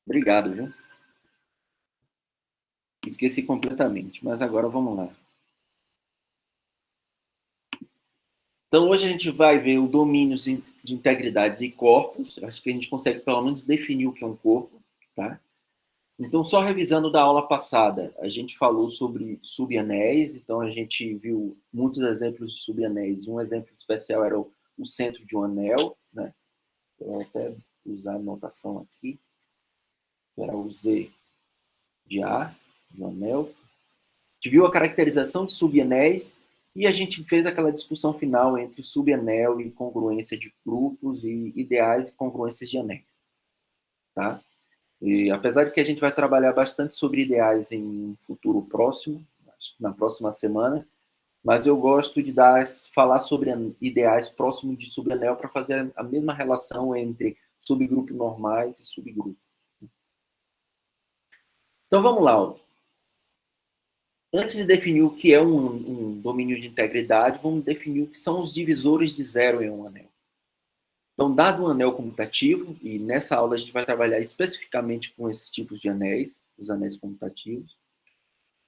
Obrigado, viu? Esqueci completamente, mas agora vamos lá. Então, hoje a gente vai ver o domínio de integridade de corpos. Acho que a gente consegue, pelo menos, definir o que é um corpo, tá? Então, só revisando da aula passada, a gente falou sobre subanéis. Então, a gente viu muitos exemplos de subanéis. Um exemplo especial era o centro de um anel, né? Eu vou até usar a notação aqui, que era o Z de A, de um anel. A gente viu a caracterização de subanéis e a gente fez aquela discussão final entre subanel e congruência de grupos e ideais e congruências de anéis. Tá? E, apesar de que a gente vai trabalhar bastante sobre ideais em um futuro próximo, acho que na próxima semana, mas eu gosto de falar sobre ideais próximos de subanel para fazer a mesma relação entre subgrupos normais e subgrupos. Então vamos lá. Antes de definir o que é um domínio de integridade, vamos definir o que são os divisores de zero em um anel. Então, dado um anel comutativo, e nessa aula a gente vai trabalhar especificamente com esses tipos de anéis, os anéis comutativos,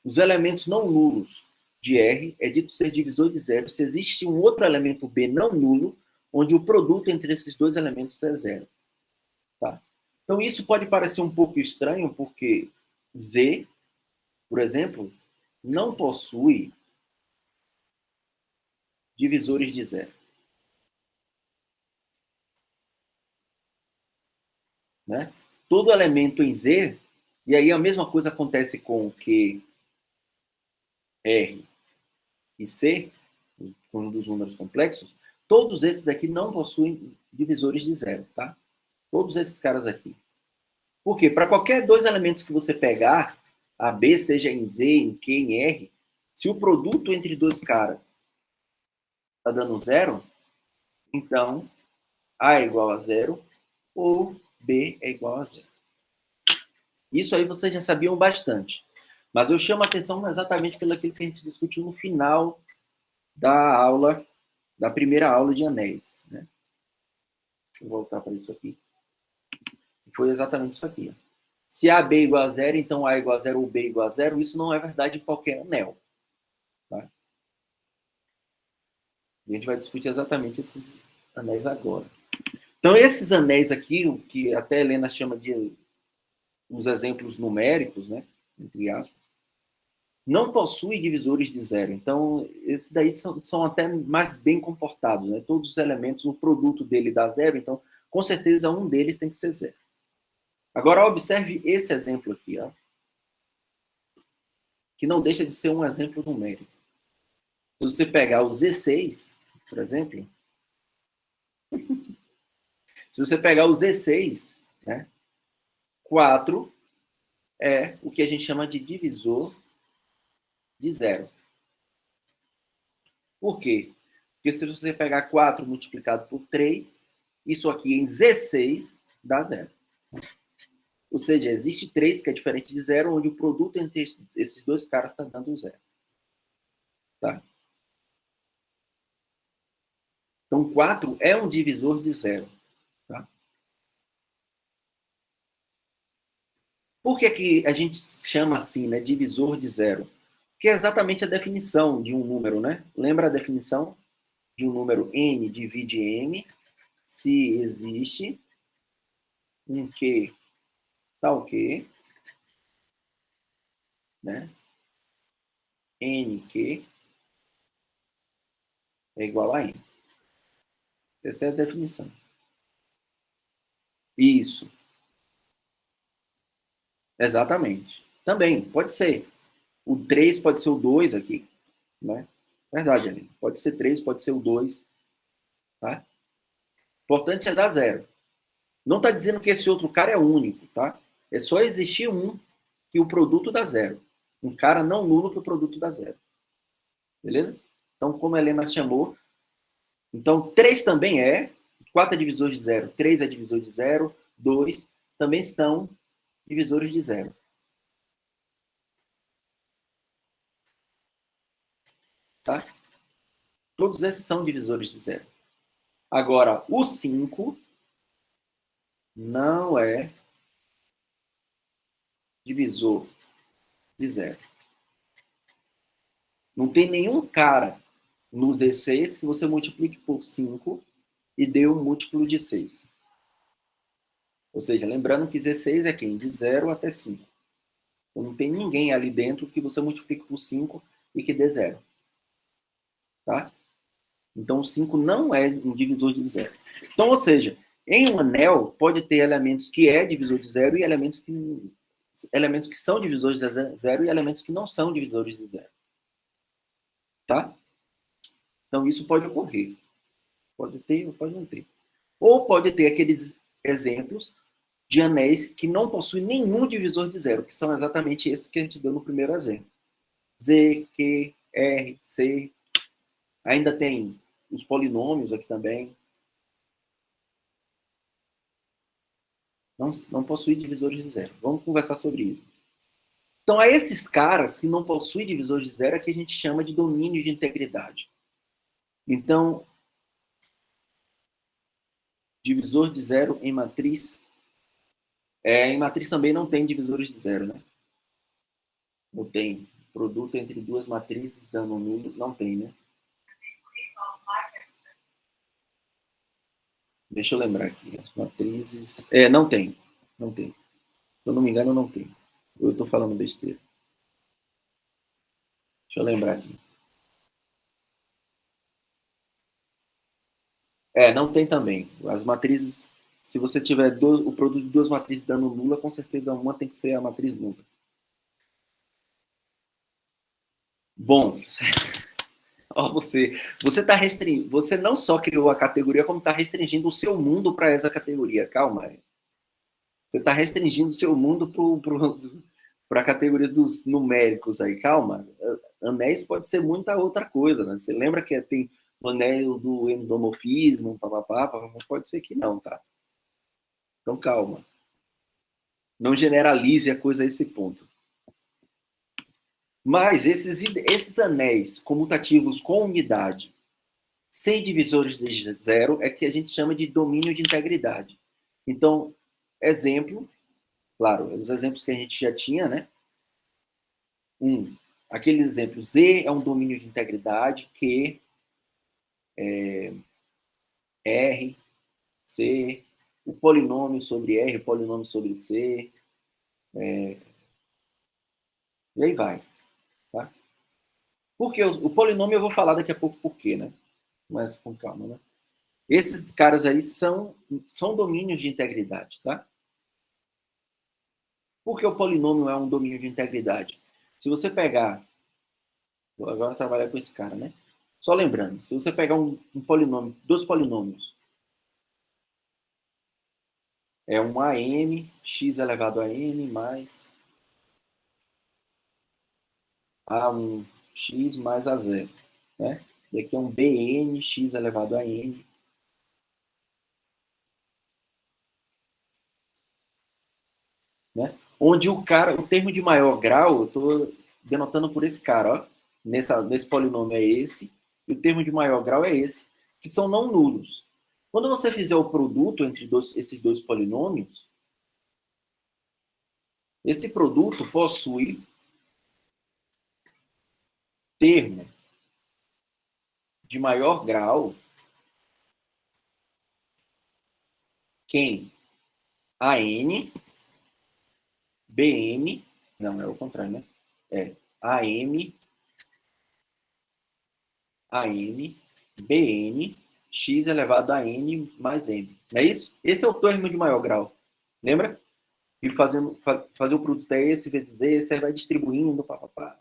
os elementos não nulos de R é dito ser divisor de zero se existe um outro elemento B não nulo, onde o produto entre esses dois elementos é zero. Tá? Então, isso pode parecer um pouco estranho, porque Z, por exemplo, não possui divisores de zero. Né? Todo elemento em Z, e aí a mesma coisa acontece com Q, R e C, um dos números complexos, todos esses aqui não possuem divisores de zero, tá? Todos esses caras aqui. Por quê? Para qualquer dois elementos que você pegar, a B, seja em Z, em Q, em R, se o produto entre dois caras está dando zero, então A é igual a zero ou B é igual a zero. Isso aí vocês já sabiam bastante. Mas eu chamo a atenção exatamente pelo aquilo que a gente discutiu no final da aula, da primeira aula de anéis. Né? Deixa eu voltar para isso aqui. Foi exatamente isso aqui. Se AB igual a zero, então A igual a zero ou B igual a zero, isso não é verdade em qualquer anel. Tá? A gente vai discutir exatamente esses anéis agora. Então, esses anéis aqui, o que até a Helena chama de os exemplos numéricos, né, entre aspas, não possui divisores de zero. Então, esses daí são até mais bem comportados. Né? Todos os elementos, o produto dele dá zero, então, com certeza, um deles tem que ser zero. Agora, observe esse exemplo aqui, ó, que não deixa de ser um exemplo numérico. Se você pegar o Z6, por exemplo, se você pegar o Z6, né, 4 é o que a gente chama de divisor de zero. Por quê? Porque se você pegar 4 multiplicado por 3, isso aqui em Z6 dá zero. Ou seja, existe 3 que é diferente de zero, onde o produto entre esses dois caras está dando zero. Tá? Então, 4 é um divisor de zero. Tá? Por que a gente chama assim, né, divisor de zero? Que é exatamente a definição de um número, né? Lembra a definição de um número n divide m se existe um q tal q, né? nq é igual a n. Essa é a definição. Isso, exatamente. Também, pode ser. O 3 pode ser o 2 aqui, né? Verdade, Aline. Pode ser 3, pode ser o 2, tá? O importante é dar zero. Não está dizendo que esse outro cara é único, tá? É só existir um que o produto dá zero. Um cara não nulo que o produto dá zero. Beleza? Então, como a Helena chamou, então 3 também é, 4 é divisor de zero, 3 é divisor de zero, 2 também são divisores de zero. Tá? Todos esses são divisores de zero. Agora, o 5 não é divisor de zero. Não tem nenhum cara no Z6 que você multiplique por 5 e dê um múltiplo de 6. Ou seja, lembrando que Z6 é quem? De 0 até 5. Então, não tem ninguém ali dentro que você multiplique por 5 e que dê 0. Tá? Então, o 5 não é um divisor de zero. Então, ou seja, em um anel, pode ter elementos que é divisor de zero e elementos que são divisores de zero e elementos que não são divisores de zero. Tá? Então, isso pode ocorrer. Pode ter ou pode não ter. Ou pode ter aqueles exemplos de anéis que não possuem nenhum divisor de zero, que são exatamente esses que a gente deu no primeiro exemplo. Z, Q, R, C. Ainda tem os polinômios aqui também. Não possui divisores de zero. Vamos conversar sobre isso. Então, a esses caras que não possuem divisores de zero é que a gente chama de domínio de integridade. Então, divisor de zero em matriz. Em matriz também não tem divisores de zero, né? Não tem. Produto entre duas matrizes dando nulo, não tem, né? Deixa eu lembrar aqui. As matrizes. Não tem. Não tem. Se eu não me engano, não tem. Eu estou falando besteira. Deixa eu lembrar aqui. Não tem também. As matrizes, se você tiver o produto de duas matrizes dando nula, com certeza uma tem que ser a matriz nula. Bom, ó, você está restringindo, você não só criou a categoria, como está restringindo o seu mundo para essa categoria. Calma aí. Você está restringindo o seu mundo para a categoria dos numéricos aí. Calma. Anéis pode ser muita outra coisa, né? Você lembra que tem o anel do endomorfismo, papapá, pode ser que não, tá? Então calma. Não generalize a coisa a esse ponto. Mas esses anéis comutativos com unidade, sem divisores de zero, é que a gente chama de domínio de integridade. Então, exemplo, claro, os exemplos que a gente já tinha, né? Aquele exemplo, Z é um domínio de integridade, Q, R, C, o polinômio sobre R, o polinômio sobre C, e aí vai. Tá? Porque o polinômio eu vou falar daqui a pouco por quê, né? Mas com calma, né? Esses caras aí são domínios de integridade, tá? Por que o polinômio é um domínio de integridade? Se você pegar, vou agora trabalhar com esse cara, né? Só lembrando, se você pegar um polinômio, dois polinômios, é um AM, x elevado a n, mais A1, x mais A0, né? E aqui é um BN, x elevado a n, né? Onde o termo de maior grau, eu estou denotando por esse cara, ó. Nesse polinômio é esse, e o termo de maior grau é esse, que são não nulos. Quando você fizer o produto entre esses dois polinômios, esse produto possui termo de maior grau quem AN, BN, não, é o contrário, né? AM, BN, x elevado a n mais m. Não é isso? Esse é o termo de maior grau. Lembra? E fazer o produto é esse vezes esse, aí vai distribuindo, papapá.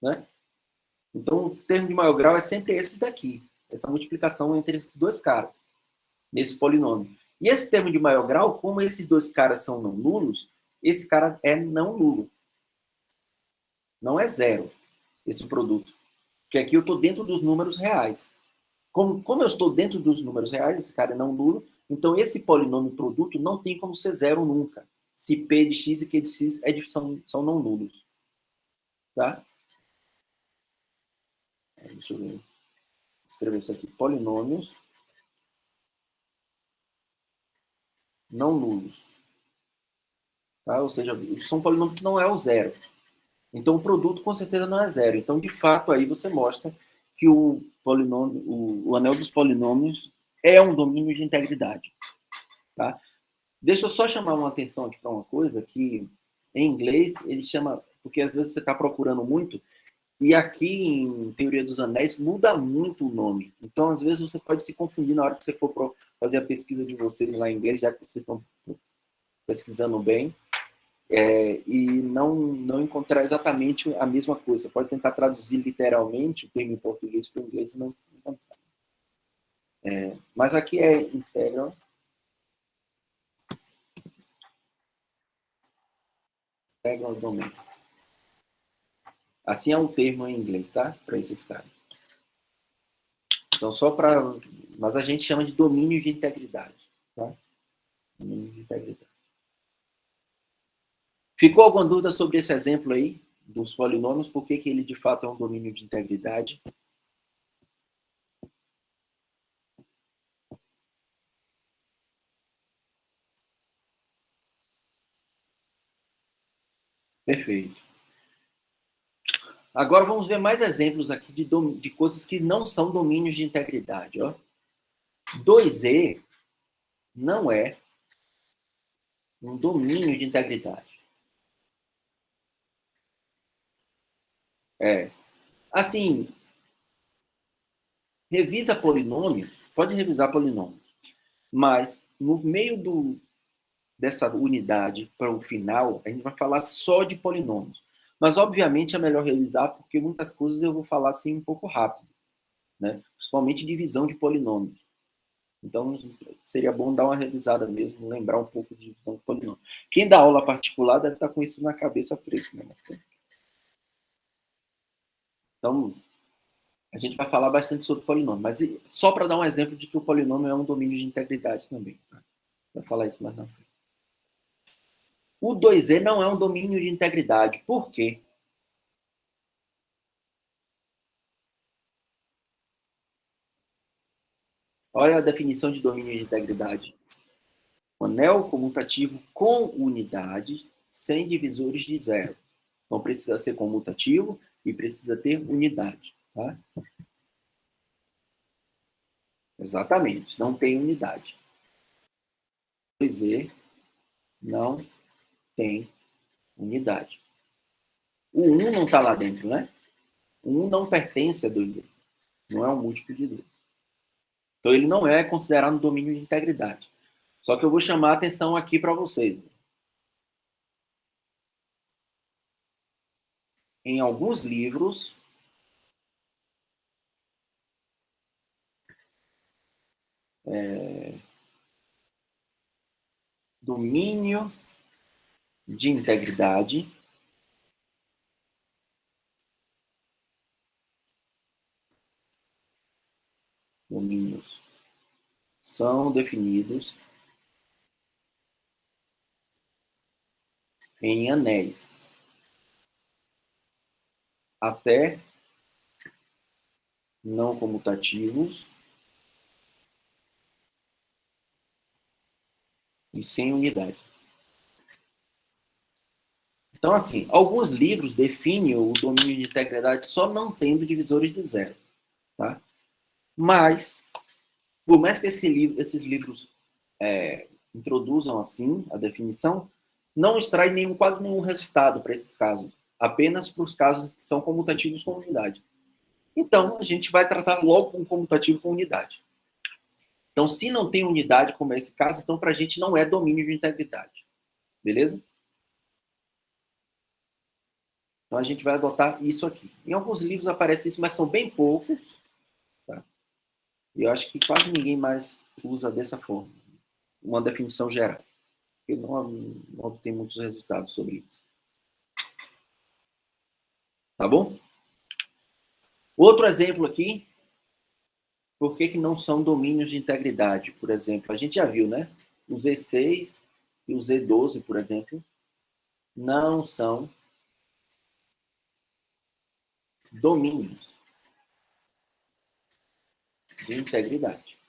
Né? Então, o termo de maior grau é sempre esse daqui. Essa multiplicação entre esses dois caras, nesse polinômio. E esse termo de maior grau, como esses dois caras são não nulos, esse cara é não nulo. Não é zero, esse produto. Porque aqui eu estou dentro dos números reais. Como eu estou dentro dos números reais, esse cara é não nulo, então esse polinômio produto não tem como ser zero nunca. Se P de x e Q de x são não nulos. Tá? Deixa eu escrever isso aqui. Polinômios não nulos. Tá? Ou seja, são polinômios que não é o zero. Então, o produto com certeza não é zero. Então, de fato, aí você mostra que o polinômio, o anel dos polinômios é um domínio de integridade. Tá? Deixa eu só chamar uma atenção aqui para uma coisa que, em inglês, ele chama... Porque às vezes você está procurando muito, e aqui, em Teoria dos Anéis, muda muito o nome. Então, às vezes, você pode se confundir na hora que você for fazer a pesquisa de vocês lá em inglês, já que vocês estão pesquisando bem, e não encontrar exatamente a mesma coisa. Você pode tentar traduzir literalmente o termo em português para o inglês e não encontrar. Mas aqui é integral domain. Assim é um termo em inglês, tá? Para esses caras. Então, só para... Mas a gente chama de domínio de integridade, tá? Domínio de integridade. Ficou alguma dúvida sobre esse exemplo aí, dos polinômios? Por que ele, de fato, é um domínio de integridade? Perfeito. Agora vamos ver mais exemplos aqui de coisas que não são domínios de integridade. Ó. 2E não é um domínio de integridade. É. Assim, revisa polinômios, pode revisar polinômios, mas no meio dessa unidade para o final, a gente vai falar só de polinômios. Mas, obviamente, é melhor revisar, porque muitas coisas eu vou falar assim um pouco rápido, né? Principalmente divisão de polinômios. Então, seria bom dar uma revisada mesmo, lembrar um pouco de divisão de polinômios. Quem dá aula particular deve estar com isso na cabeça fresca. Né? Então, a gente vai falar bastante sobre polinômio, mas só para dar um exemplo de que o polinômio é um domínio de integridade também. Tá? Vai falar isso mais na frente. O 2E não é um domínio de integridade. Por quê? Olha a definição de domínio de integridade. O anel comutativo com unidade, sem divisores de zero. Então, precisa ser comutativo e precisa ter unidade. Tá? Exatamente, não tem unidade. 2E não tem unidade. O 1 não está lá dentro, né? O 1 não pertence a 2E. Não é um múltiplo de 2. Então, ele não é considerado um domínio de integridade. Só que eu vou chamar a atenção aqui para vocês. Em alguns livros, domínio de integridade domínios são definidos em anéis até não comutativos e sem unidade. Então, assim, alguns livros definem o domínio de integridade só não tendo divisores de zero. Tá? Mas, por mais que esses livros introduzam assim a definição, não extrai quase nenhum resultado para esses casos. Apenas para os casos que são comutativos com unidade. Então, a gente vai tratar logo com comutativo com unidade. Então, se não tem unidade, como é esse caso, então para a gente não é domínio de integridade. Beleza? Então, a gente vai adotar isso aqui. Em alguns livros aparece isso, mas são bem poucos. Tá? E eu acho que quase ninguém mais usa dessa forma. Uma definição geral. Porque não tem muitos resultados sobre isso. Tá bom? Outro exemplo aqui. Por que não são domínios de integridade? Por exemplo, a gente já viu, né? O Z6 e o Z12, por exemplo, não são domínios de integridade.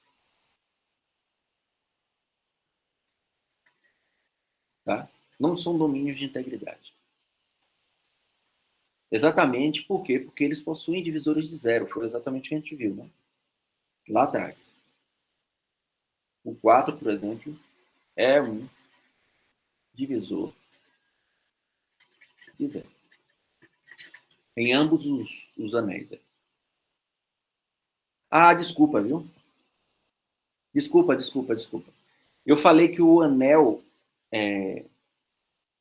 Tá? Não são domínios de integridade. Exatamente por quê? Porque eles possuem divisores de zero. Foi exatamente o que a gente viu, né? Lá atrás. O 4, por exemplo, é um divisor de zero. Em ambos os anéis. Ah, desculpa, viu? Desculpa. Eu falei que o anel.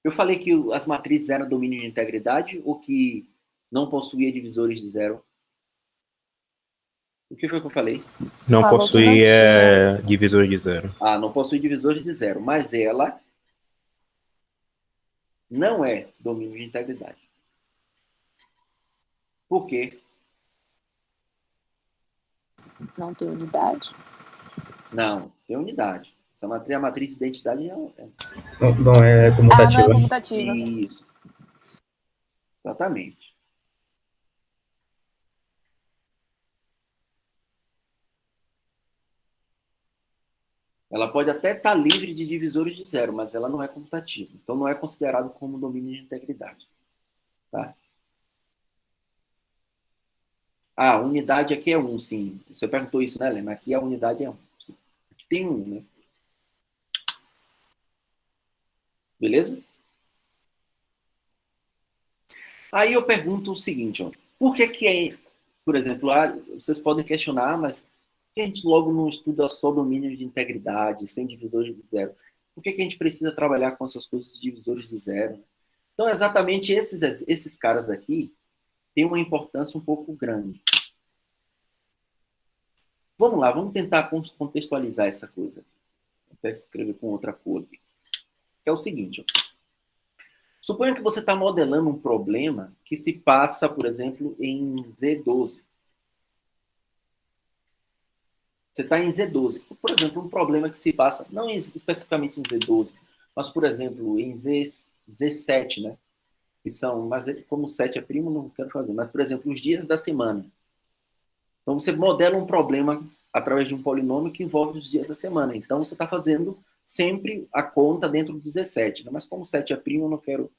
Eu falei que as matrizes eram domínio de integridade ou que não possuía divisores de zero? O que foi que eu falei? Não Falou que possui não tinha. divisor de zero. Ah, não possui divisores de zero, mas ela não é domínio de integridade. Por quê? Não tem unidade? Não, tem unidade. A matriz de identidade é. Não é Ah, não é comutativa. comutativa. Isso, exatamente. Ela pode até estar livre de divisores de zero, mas ela não é comutativa. Então não é considerado como domínio de integridade. Tá? Ah, a unidade aqui é 1, sim. Você perguntou isso, né, Helena? Aqui a unidade é 1. Aqui tem 1, né? Beleza? Aí eu pergunto o seguinte, ó. Por que é, por exemplo, vocês podem questionar, mas por que a gente logo não estuda só domínio de integridade, sem divisores de zero? Por que a gente precisa trabalhar com essas coisas de divisores de zero? Então, exatamente esses caras aqui têm uma importância um pouco grande. Vamos lá, vamos tentar contextualizar essa coisa. Vou até escrever com outra cor aqui. É o seguinte, ó. Suponha que você está modelando um problema que se passa, por exemplo, em Z12. Você está em Z12. Por exemplo, um problema que se passa, não especificamente em Z12, mas, por exemplo, em Z7, né? Que são, mas como 7 é primo, não quero fazer. Mas, por exemplo, os dias da semana. Então, você modela um problema através de um polinômio que envolve os dias da semana. Então, você está fazendo sempre a conta dentro do 17. Né? Mas como 7 é primo, eu não quero.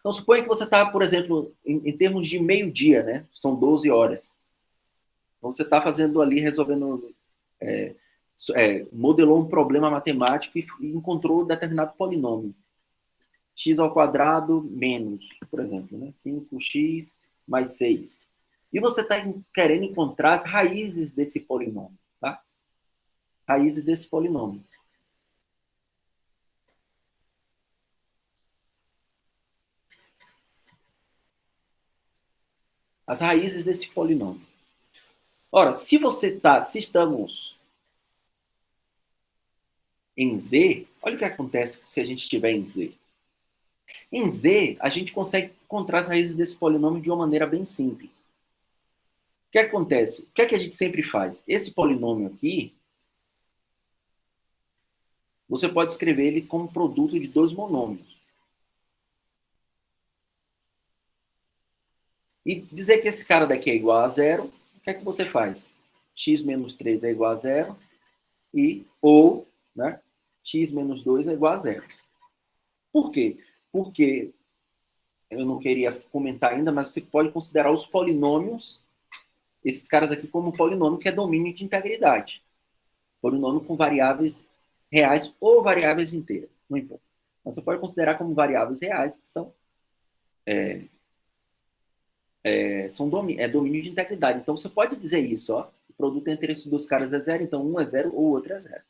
Então, suponha que você está, por exemplo, em termos de meio-dia, né? São 12 horas. Então, você está fazendo ali, resolvendo. Modelou um problema matemático e encontrou um determinado polinômio. X ao quadrado menos, por exemplo, né? 5x mais 6. E você está querendo encontrar as raízes desse polinômio, tá? Raízes desse polinômio. As raízes desse polinômio. Ora, se estamos em Z, olha o que acontece se a gente estiver em Z. Em Z, a gente consegue encontrar as raízes desse polinômio de uma maneira bem simples. O que acontece? O que é que a gente sempre faz? Esse polinômio aqui, você pode escrever ele como produto de dois monômios. E dizer que esse cara daqui é igual a zero, o que é que você faz? X menos 3 é igual a zero, ou né, x menos 2 é igual a zero. Por quê? Porque eu não queria comentar ainda, mas você pode considerar os polinômios, esses caras aqui, como um polinômio que é domínio de integridade. Polinômio com variáveis reais ou variáveis inteiras, não importa. Mas você pode considerar como variáveis reais, que são domínio de integridade. Então, você pode dizer isso, ó. O produto entre esses dois caras é zero, então um é zero ou o outro é zero.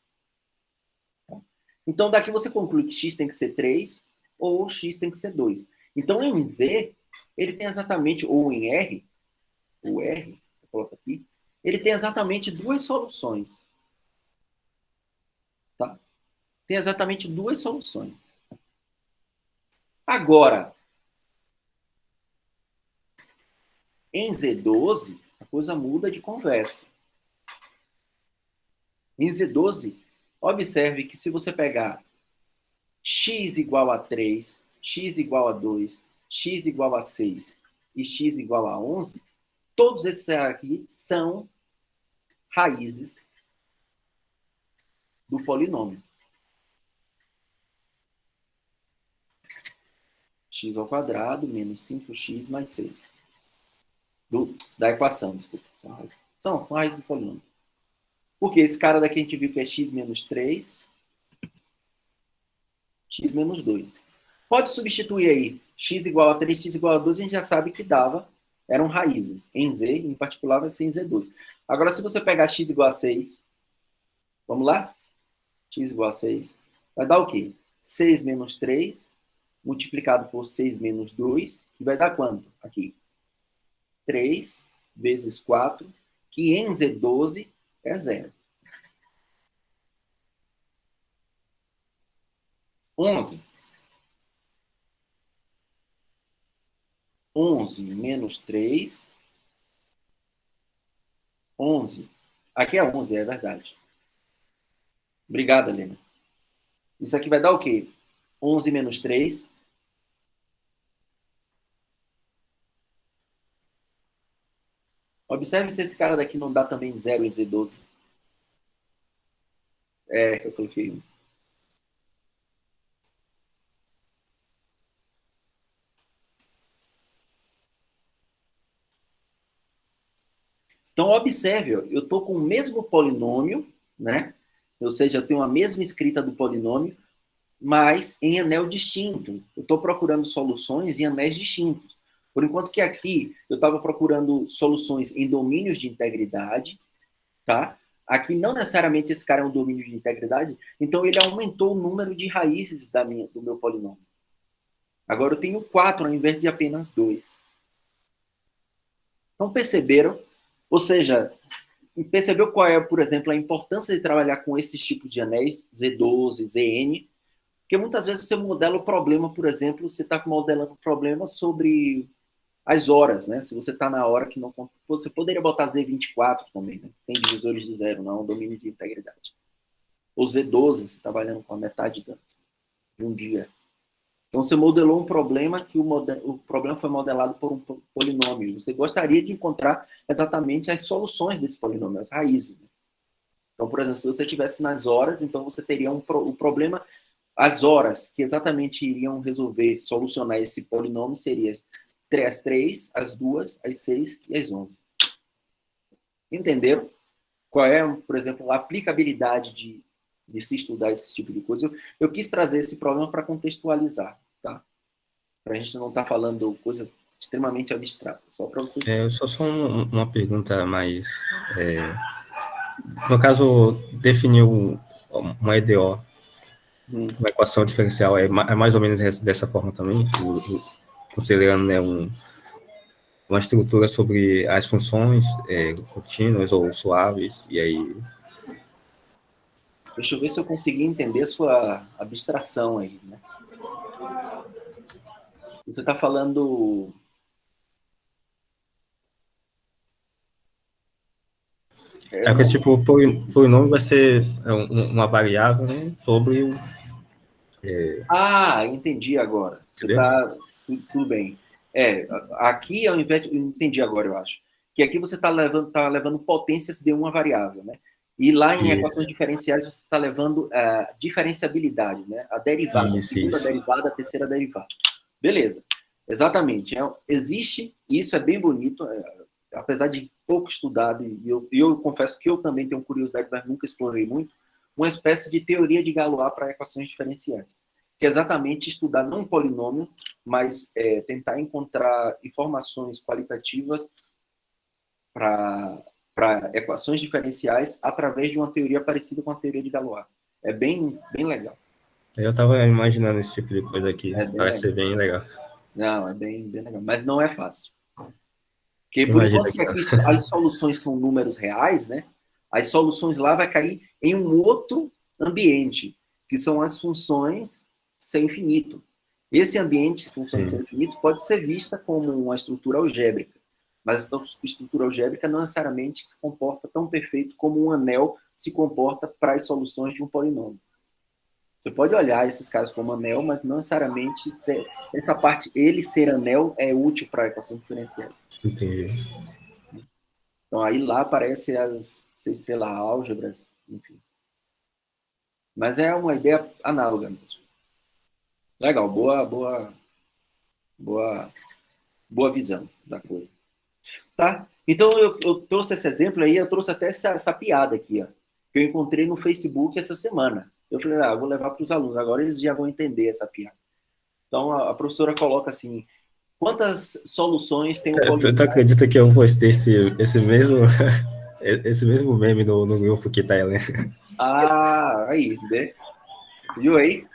Então, daqui você conclui que x tem que ser 3 ou x tem que ser 2. Então, em Z, ele tem exatamente, ou em R, o R, eu coloco aqui, ele tem exatamente duas soluções. Tá? Tem exatamente duas soluções. Agora, em Z12, a coisa muda de conversa. Em Z12, observe que se você pegar x igual a 3, x igual a 2, x igual a 6 e x igual a 11, todos esses aqui são raízes do polinômio. x ao quadrado menos 5x mais 6. Da equação, desculpa. São raízes do polinômio. Porque esse cara daqui a gente viu que é x menos 3, x menos 2. Pode substituir aí x igual a 3, x igual a 2, a gente já sabe que dava, eram raízes. Em z, em particular, vai ser em z12. Agora, se você pegar x igual a 6, vamos lá? X igual a 6, vai dar o quê? 6 menos 3, multiplicado por 6 menos 2, que vai dar quanto? Aqui. 3 vezes 4, que em z12 é 0. 11. 11 menos 3. 11. Aqui é 11, é verdade. Obrigado, Helena. Isso aqui vai dar o quê? 11 menos 3. Observe se esse cara daqui não dá também 0 em Z12. Eu coloquei 1. Então, observe, eu estou com o mesmo polinômio, né? Ou seja, eu tenho a mesma escrita do polinômio, mas em anel distinto. Eu estou procurando soluções em anéis distintos. Por enquanto que aqui eu estava procurando soluções em domínios de integridade, tá? Aqui não necessariamente esse cara é um domínio de integridade, então ele aumentou o número de raízes do meu polinômio. Agora eu tenho 4 ao invés de apenas 2. Então perceberam? Ou seja, percebeu qual é, por exemplo, a importância de trabalhar com esses tipos de anéis, Z12, ZN? Porque muitas vezes você modela o problema, por exemplo, você está modelando o problema sobre as horas, né? Se você está na hora que não... Você poderia botar Z24 também, né? Tem divisores de zero, não é um domínio de integridade. Ou Z12, você trabalhando com a metade de um dia. Então, você modelou um problema que o problema foi modelado por um polinômio. Você gostaria de encontrar exatamente as soluções desse polinômio, as raízes. Né? Então, por exemplo, se você estivesse nas horas, então você teria o problema... As horas que exatamente iriam resolver, solucionar esse polinômio seria as 3, as 2, as 6 e as 11. Entenderam? Qual é, por exemplo, a aplicabilidade de se estudar esse tipo de coisa? Eu quis trazer esse problema para contextualizar, tá? Para a gente não estar falando coisa extremamente abstrata, só para vocês... Só uma pergunta mais... no caso, definiu uma EDO, uma equação diferencial, é mais ou menos dessa forma também, considerando, né, uma estrutura sobre as funções contínuas ou suaves, e aí... Deixa eu ver se eu consegui entender a sua abstração aí, né? Você está falando... que tipo, o polinômio vai ser uma variável, né, sobre o... entendi agora. Você Entendeu? está... Tudo bem. Aqui, ao invés de... Entendi agora, eu acho. Que aqui você está levando potências de uma variável, né? E lá em equações diferenciais você está levando a diferenciabilidade, né? A derivada, a segunda derivada, a terceira derivada. Beleza. Exatamente. Existe, isso é bem bonito, apesar de pouco estudado, e eu confesso que eu também tenho curiosidade, mas nunca explorei muito, uma espécie de teoria de Galois para equações diferenciais, que é exatamente estudar não um polinômio, mas tentar encontrar informações qualitativas para equações diferenciais através de uma teoria parecida com a teoria de Galois. É bem legal. Eu estava imaginando esse tipo de coisa aqui, parece ser bem legal. Não, é bem legal, mas não é fácil. Porque por Imagina enquanto que aqui as soluções são números reais, né? As soluções lá vai cair em um outro ambiente, que são as funções sem infinito. Esse ambiente, funções sem infinito, pode ser vista como uma estrutura algébrica, mas essa estrutura algébrica não necessariamente se comporta tão perfeito como um anel se comporta para as soluções de um polinômio. Você pode olhar esses caras como anel, mas não necessariamente essa parte, ele ser anel, é útil para equações diferenciais. Entendi. Então, aí lá aparece as estrela álgebras, enfim. Mas é uma ideia análoga mesmo. Legal, boa Boa visão da coisa. Tá? Então, eu trouxe esse exemplo aí, eu trouxe até essa piada aqui, ó, que eu encontrei no Facebook essa semana. Eu falei, eu vou levar para os alunos, agora eles já vão entender essa piada. Então, a professora coloca assim, quantas soluções tem um Tu acredita que eu postei esse mesmo meme no grupo que tá aí? Aí, né? Viu aí?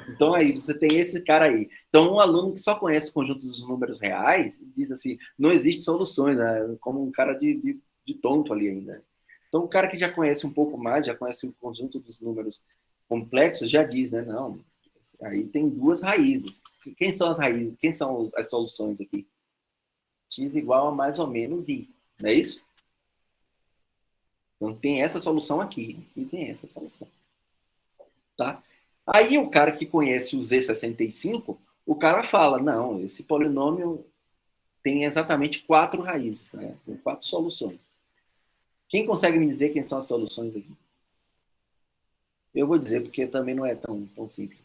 Então, aí, você tem esse cara aí. Então, um aluno que só conhece o conjunto dos números reais diz assim, não existe soluções, né? Como um cara de tonto ali ainda. Então, o cara que já conhece um pouco mais, já conhece o conjunto dos números complexos, já diz, né? Não, aí tem duas raízes. Quem são as raízes? Quem são as soluções aqui? X igual a mais ou menos I, não é isso? Então, tem essa solução aqui e tem essa solução. Tá? Aí o cara que conhece o Z65, o cara fala, não, esse polinômio tem exatamente 4 raízes, né? Tem 4 soluções. Quem consegue me dizer quem são as soluções aqui? Eu vou dizer, porque também não é tão simples.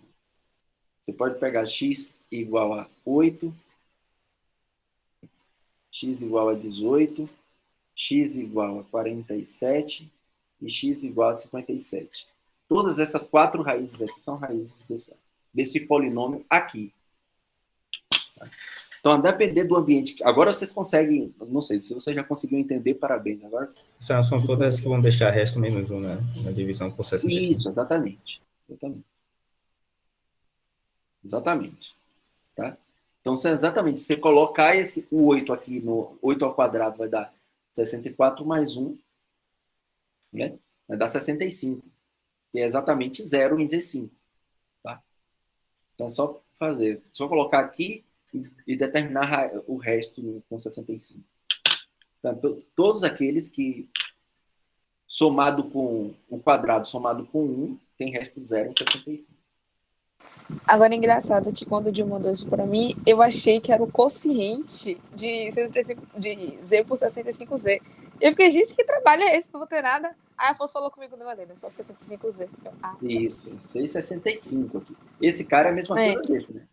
Você pode pegar x igual a 8, x igual a 18, x igual a 47 e x igual a 57. Todas essas 4 raízes aqui são raízes desse polinômio aqui. Tá? Então, a depender do ambiente... Agora vocês conseguem... Não sei, se vocês já conseguiram entender, parabéns. Agora, São todas que vão deixar resto menos 1, né? Na divisão por 65. Isso, exatamente. Exatamente. Tá? Então, exatamente, se você colocar o 8 aqui, no 8 ao quadrado vai dar 64 mais 1, né? Vai dar 65. Que é exatamente 0 em Z5. Tá? Então, é só fazer. Só colocar aqui e determinar o resto com 65. Então, todos aqueles que, somado com o quadrado, somado com 1, tem resto 0 em 65. Agora é engraçado que quando o Dil mandou isso pra mim, eu achei que era o quociente de Z por 65Z. Eu fiquei, gente, que trabalho é esse? Não vou ter nada. Aí a Afonso falou comigo no Helena, só 65Z. Isso, 6,65 aqui. Esse cara é a mesma coisa desse, né?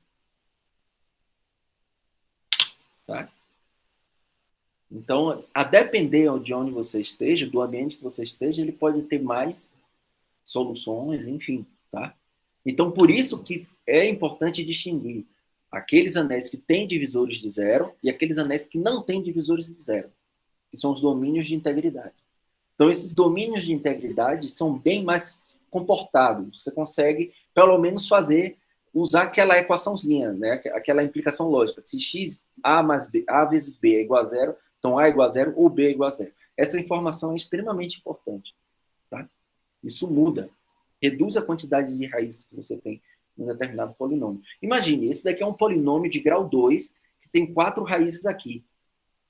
Tá? Então, a depender de onde você esteja, do ambiente que você esteja, ele pode ter mais soluções, enfim, tá? Então, por isso que é importante distinguir aqueles anéis que têm divisores de 0 e aqueles anéis que não têm divisores de 0, que são os domínios de integridade. Então, esses domínios de integridade são bem mais comportados. Você consegue, pelo menos, usar aquela equaçãozinha, né? Aquela implicação lógica. Se x, a vezes b é igual a 0, então a é igual a 0 ou b é igual a 0. Essa informação é extremamente importante. Tá? Isso muda. Reduz a quantidade de raízes que você tem em um determinado polinômio. Imagine, esse daqui é um polinômio de grau 2, que tem 4 raízes aqui.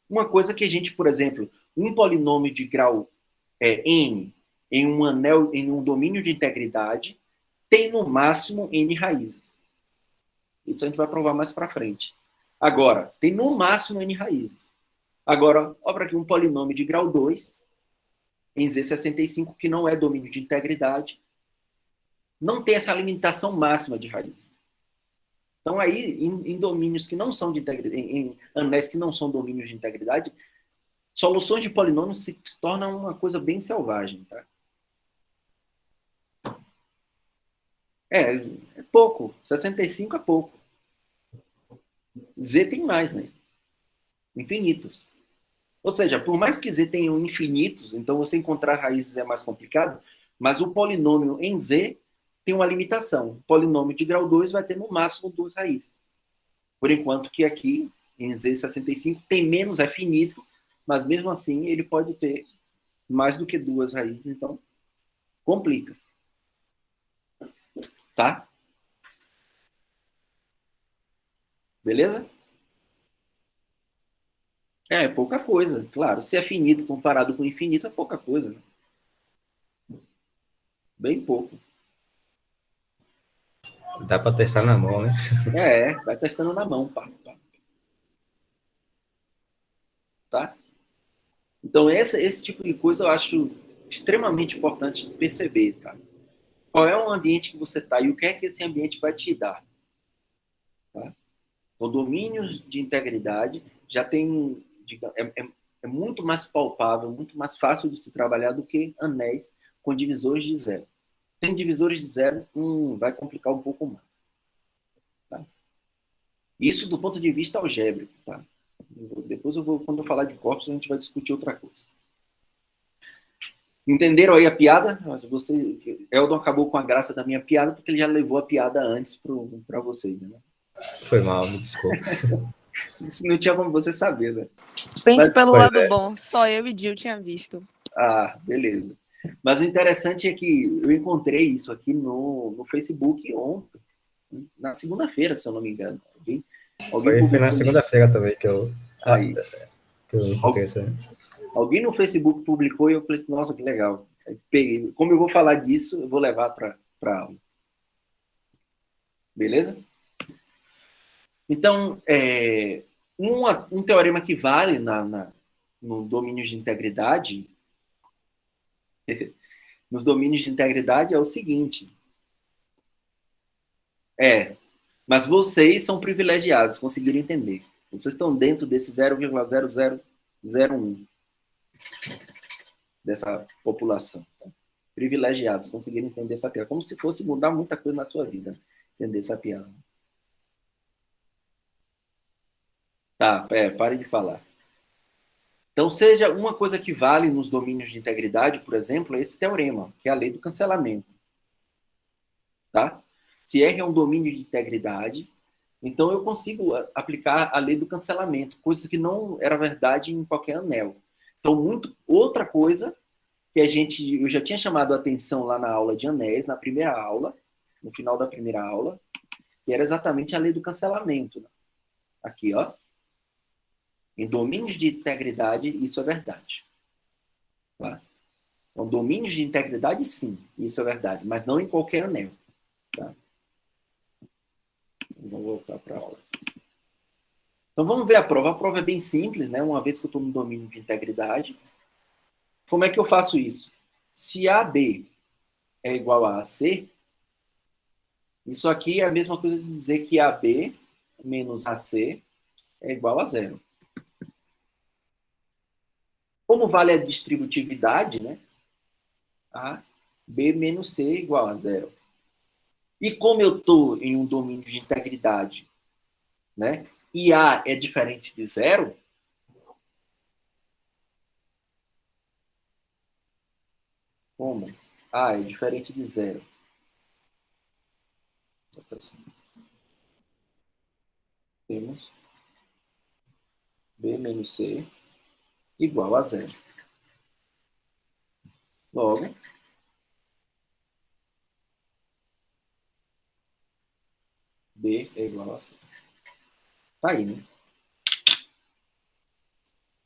Uma coisa que a gente, por exemplo, um polinômio de grau n em um anel, em um domínio de integridade, tem no máximo n raízes. Isso a gente vai provar mais para frente. Agora, tem no máximo n raízes. Agora, olha aqui um polinômio de grau 2 em Z65, que não é domínio de integridade, não tem essa limitação máxima de raízes. Então, aí, em domínios que não são de integridade, em anéis que não são domínios de integridade, soluções de polinômios se tornam uma coisa bem selvagem. Tá? É pouco. 65 é pouco. Z tem mais, né? Infinitos. Ou seja, por mais que Z tenha infinitos, então você encontrar raízes é mais complicado, mas o polinômio em Z tem uma limitação. O polinômio de grau 2 vai ter no máximo 2 raízes. Por enquanto que aqui, em Z65, tem menos, é finito, mas mesmo assim ele pode ter mais do que 2 raízes, então complica. Tá? Beleza? É pouca coisa, claro. Se é finito comparado com infinito, é pouca coisa. Né? Bem pouco. Dá para testar na mão, né? Vai testando na mão, pá. Tá? Então, esse tipo de coisa eu acho extremamente importante perceber, tá? Qual é o ambiente que você está e o que é que esse ambiente vai te dar. Tá? Então, domínios de integridade já tem, é muito mais palpável, muito mais fácil de se trabalhar do que anéis com divisores de zero. Tem divisores de zero, vai complicar um pouco mais. Tá? Isso do ponto de vista algébrico. Tá? Depois quando eu falar de corpos, a gente vai discutir outra coisa. Entenderam aí a piada? Eldon acabou com a graça da minha piada, porque ele já levou a piada antes para vocês, né? Foi mal, me desculpa. Isso não tinha como você saber, né? Pense pelo lado bom, só eu e Gil tinha visto. Ah, beleza. Mas o interessante é que eu encontrei isso aqui no Facebook ontem, na segunda-feira, se eu não me engano. Alguém foi na segunda-feira também que eu encontrei isso aí. Alguém no Facebook publicou e eu falei assim, nossa, que legal. Aí peguei. Como eu vou falar disso, eu vou levar para aula. Beleza? Então, um teorema que vale no domínio de integridade, nos domínios de integridade é o seguinte. Mas vocês são privilegiados, conseguiram entender. Vocês estão dentro desse 0,0001 dessa população. Tá? Privilegiados, conseguiram entender essa piada. Como se fosse mudar muita coisa na sua vida, entender essa piada. Tá, pare de falar. Então, seja uma coisa que vale nos domínios de integridade, por exemplo, é esse teorema, que é a lei do cancelamento. Tá? Se R é um domínio de integridade, então eu consigo aplicar a lei do cancelamento, coisa que não era verdade em qualquer anel. Então, outra coisa que eu já tinha chamado a atenção lá na aula de anéis, na primeira aula, no final da primeira aula, que era exatamente a lei do cancelamento. Né? Aqui, ó. Em domínios de integridade, isso é verdade. Tá? Então, domínios de integridade, sim, isso é verdade, mas não em qualquer anel. Tá? Vamos voltar para a aula. Então, vamos ver a prova. A prova é bem simples, né? Uma vez que eu estou no domínio de integridade. Como é que eu faço isso? Se AB é igual a AC, isso aqui é a mesma coisa de dizer que AB menos AC é igual a zero. Como vale a distributividade, né? A B menos C é igual a zero. E como eu estou em um domínio de integridade, né? E A é diferente de zero, como? A é diferente de zero. Temos B menos C igual a zero. Logo, B é igual a C. Tá aí, né?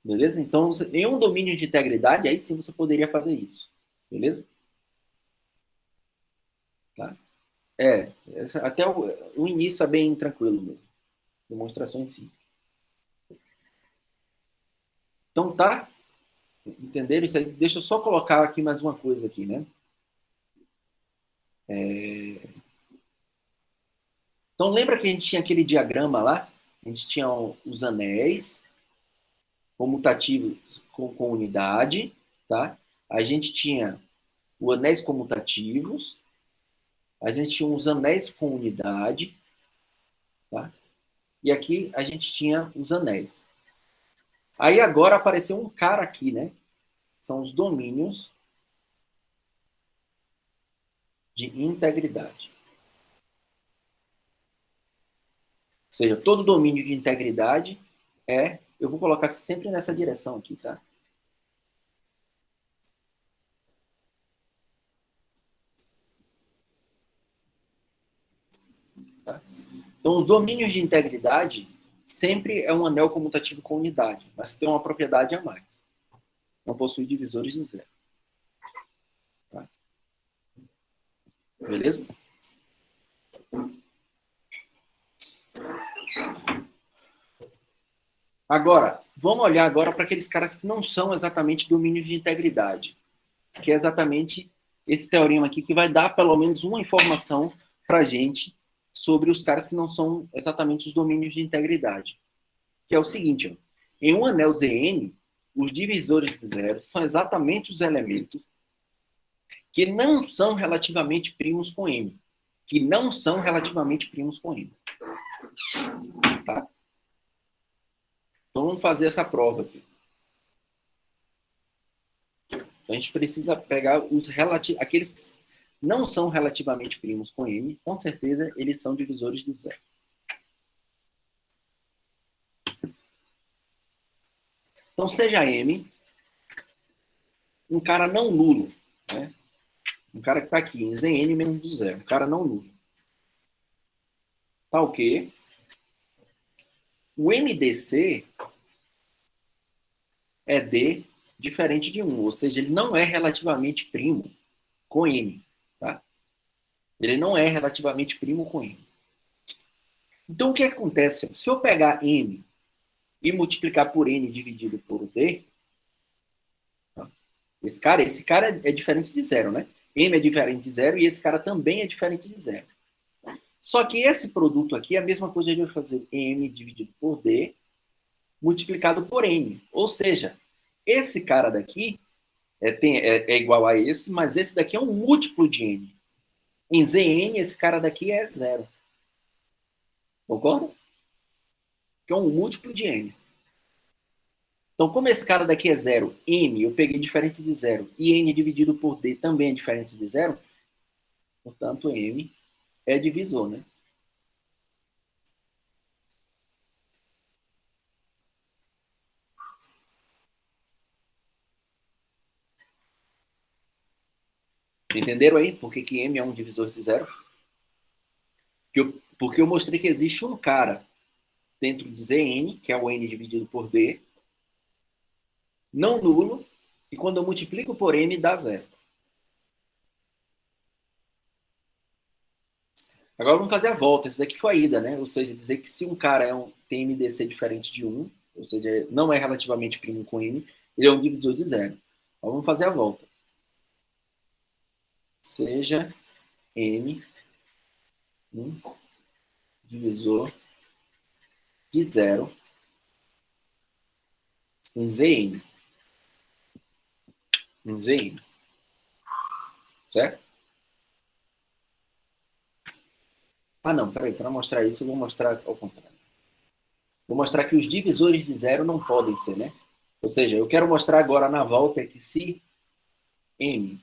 Beleza? Então, em um domínio de integridade, aí sim você poderia fazer isso. Beleza? Tá? Até o início é bem tranquilo mesmo. Demonstração em si. Então, tá? Entenderam isso aí? Deixa eu só colocar aqui mais uma coisa aqui, né? Então, lembra que a gente tinha aquele diagrama lá? A gente tinha os anéis comutativos com unidade, tá? A gente tinha os anéis comutativos, a gente tinha os anéis com unidade, tá? E aqui a gente tinha os anéis. Aí agora apareceu um cara aqui, né? São os domínios de integridade. Ou seja, todo domínio de integridade eu vou colocar sempre nessa direção aqui, tá? Tá? Então, os domínios de integridade sempre é um anel comutativo com unidade, mas tem uma propriedade a mais. Não possui divisores de zero. Tá? Beleza? Agora, vamos olhar agora para aqueles caras que não são exatamente domínios de integridade, que é exatamente esse teorema aqui que vai dar pelo menos uma informação para a gente sobre os caras que não são exatamente os domínios de integridade. Que é o seguinte, ó, em um anel ZN, os divisores de zero são exatamente os elementos que não são relativamente primos com M. Que não são relativamente primos com M. Tá? Então vamos fazer essa prova aqui. A gente precisa pegar aqueles que não são relativamente primos com M, com certeza eles são divisores de zero. Então seja M um cara não nulo, né? Um cara que está aqui em Zn menos zero, um cara não nulo. Tá o quê? O MDC é D diferente de 1, ou seja, ele não é relativamente primo com M. Tá? Ele não é relativamente primo com M. Então, o que acontece? Se eu pegar M e multiplicar por N dividido por D, tá? esse cara é diferente de zero, né? M é diferente de zero e esse cara também é diferente de zero. Só que esse produto aqui é a mesma coisa de eu fazer M dividido por D multiplicado por N. Ou seja, esse cara daqui é igual a esse, mas esse daqui é um múltiplo de N. Em Zn, esse cara daqui é zero. Concorda? Que é um múltiplo de N. Então, como esse cara daqui é zero, M eu peguei diferente de zero, e N dividido por D também é diferente de zero, portanto, M é divisor, né? Entenderam aí por que M é um divisor de zero? Porque eu mostrei que existe um cara dentro de Zn, que é o N dividido por D, não nulo, e quando eu multiplico por M dá zero. Agora vamos fazer a volta. Esse daqui foi a ida, né? Ou seja, dizer que se um cara tem MDC diferente de 1, ou seja, não é relativamente primo com M, ele é um divisor de zero. Então vamos fazer a volta. Seja M um divisor de zero em Zn. Em Zn. Certo? Ah, não, peraí. Para mostrar isso, eu vou mostrar ao contrário. Vou mostrar que os divisores de zero não podem ser, né? Ou seja, eu quero mostrar agora na volta que se M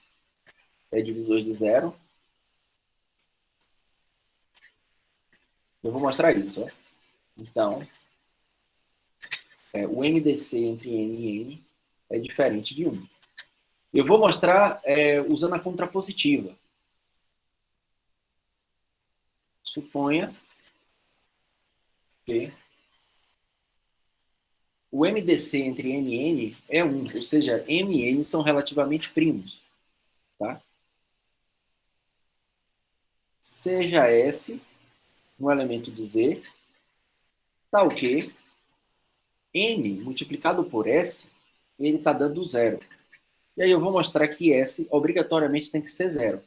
é divisor de zero, eu vou mostrar isso. Ó. Então, o MDC entre N e N é diferente de 1. Eu vou mostrar usando a contrapositiva. Suponha que o MDC entre N e N é 1, ou seja, M e N são relativamente primos. Tá? Seja S um elemento de Z, tal que N multiplicado por S, ele está dando zero. E aí eu vou mostrar que S obrigatoriamente tem que ser zero.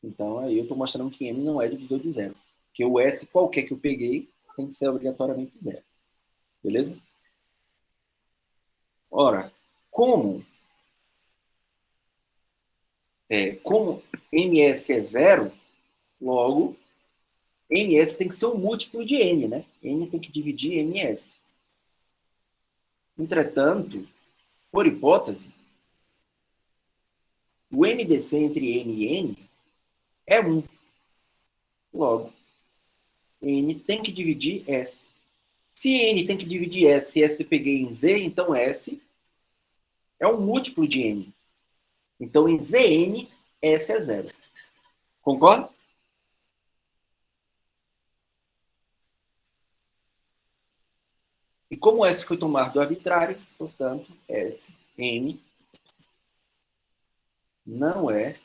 Então aí eu estou mostrando que M não é divisor de zero. Porque o S qualquer que eu peguei tem que ser obrigatoriamente zero. Beleza? Ora, como MS é zero, logo, MS tem que ser um múltiplo de N, né? N tem que dividir MS. Entretanto, por hipótese, o MDC entre N e N é 1. Logo, N tem que dividir S. Se N tem que dividir S e S eu peguei em Z, então S é um múltiplo de N. Então, em Zn, S é zero. Concorda? E como S foi tomado arbitrário, portanto, S, M, não é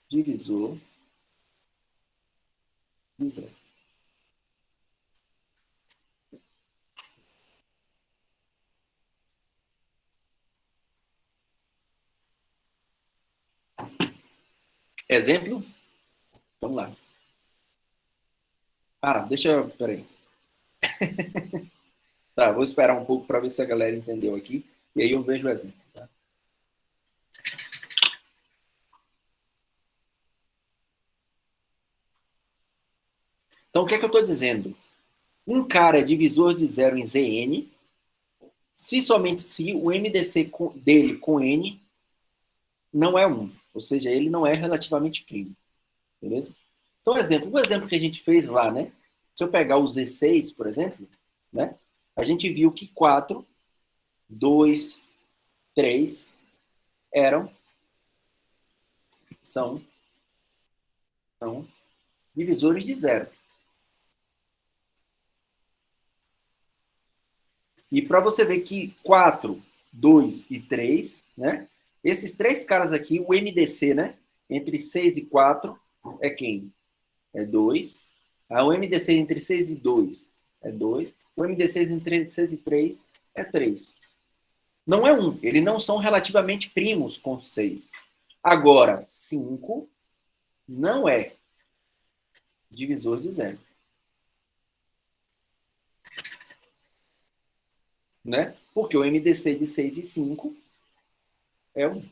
divisor de zero. Exemplo? Vamos lá. Peraí. Tá, vou esperar um pouco para ver se a galera entendeu aqui. E aí eu vejo o exemplo. Tá? Então, o que é que eu estou dizendo? Um cara é divisor de zero em Zn, se somente se o MDC dele com N não é 1. Ou seja, ele não é relativamente primo. Beleza? Então, o exemplo que a gente fez lá, né? Se eu pegar o Z6, por exemplo, né? A gente viu que 4, 2, 3 são divisores de zero. E para você ver que 4, 2 e 3, né? Esses três caras aqui, o MDC, né? Entre 6 e 4 é quem? É 2. O MDC entre 6 e 2 é 2. O MDC entre 6 e 3 é 3. Não é 1. Eles não são relativamente primos com 6. Agora, 5 não é divisor de zero. Né? Porque o MDC de 6 e 5 é 1.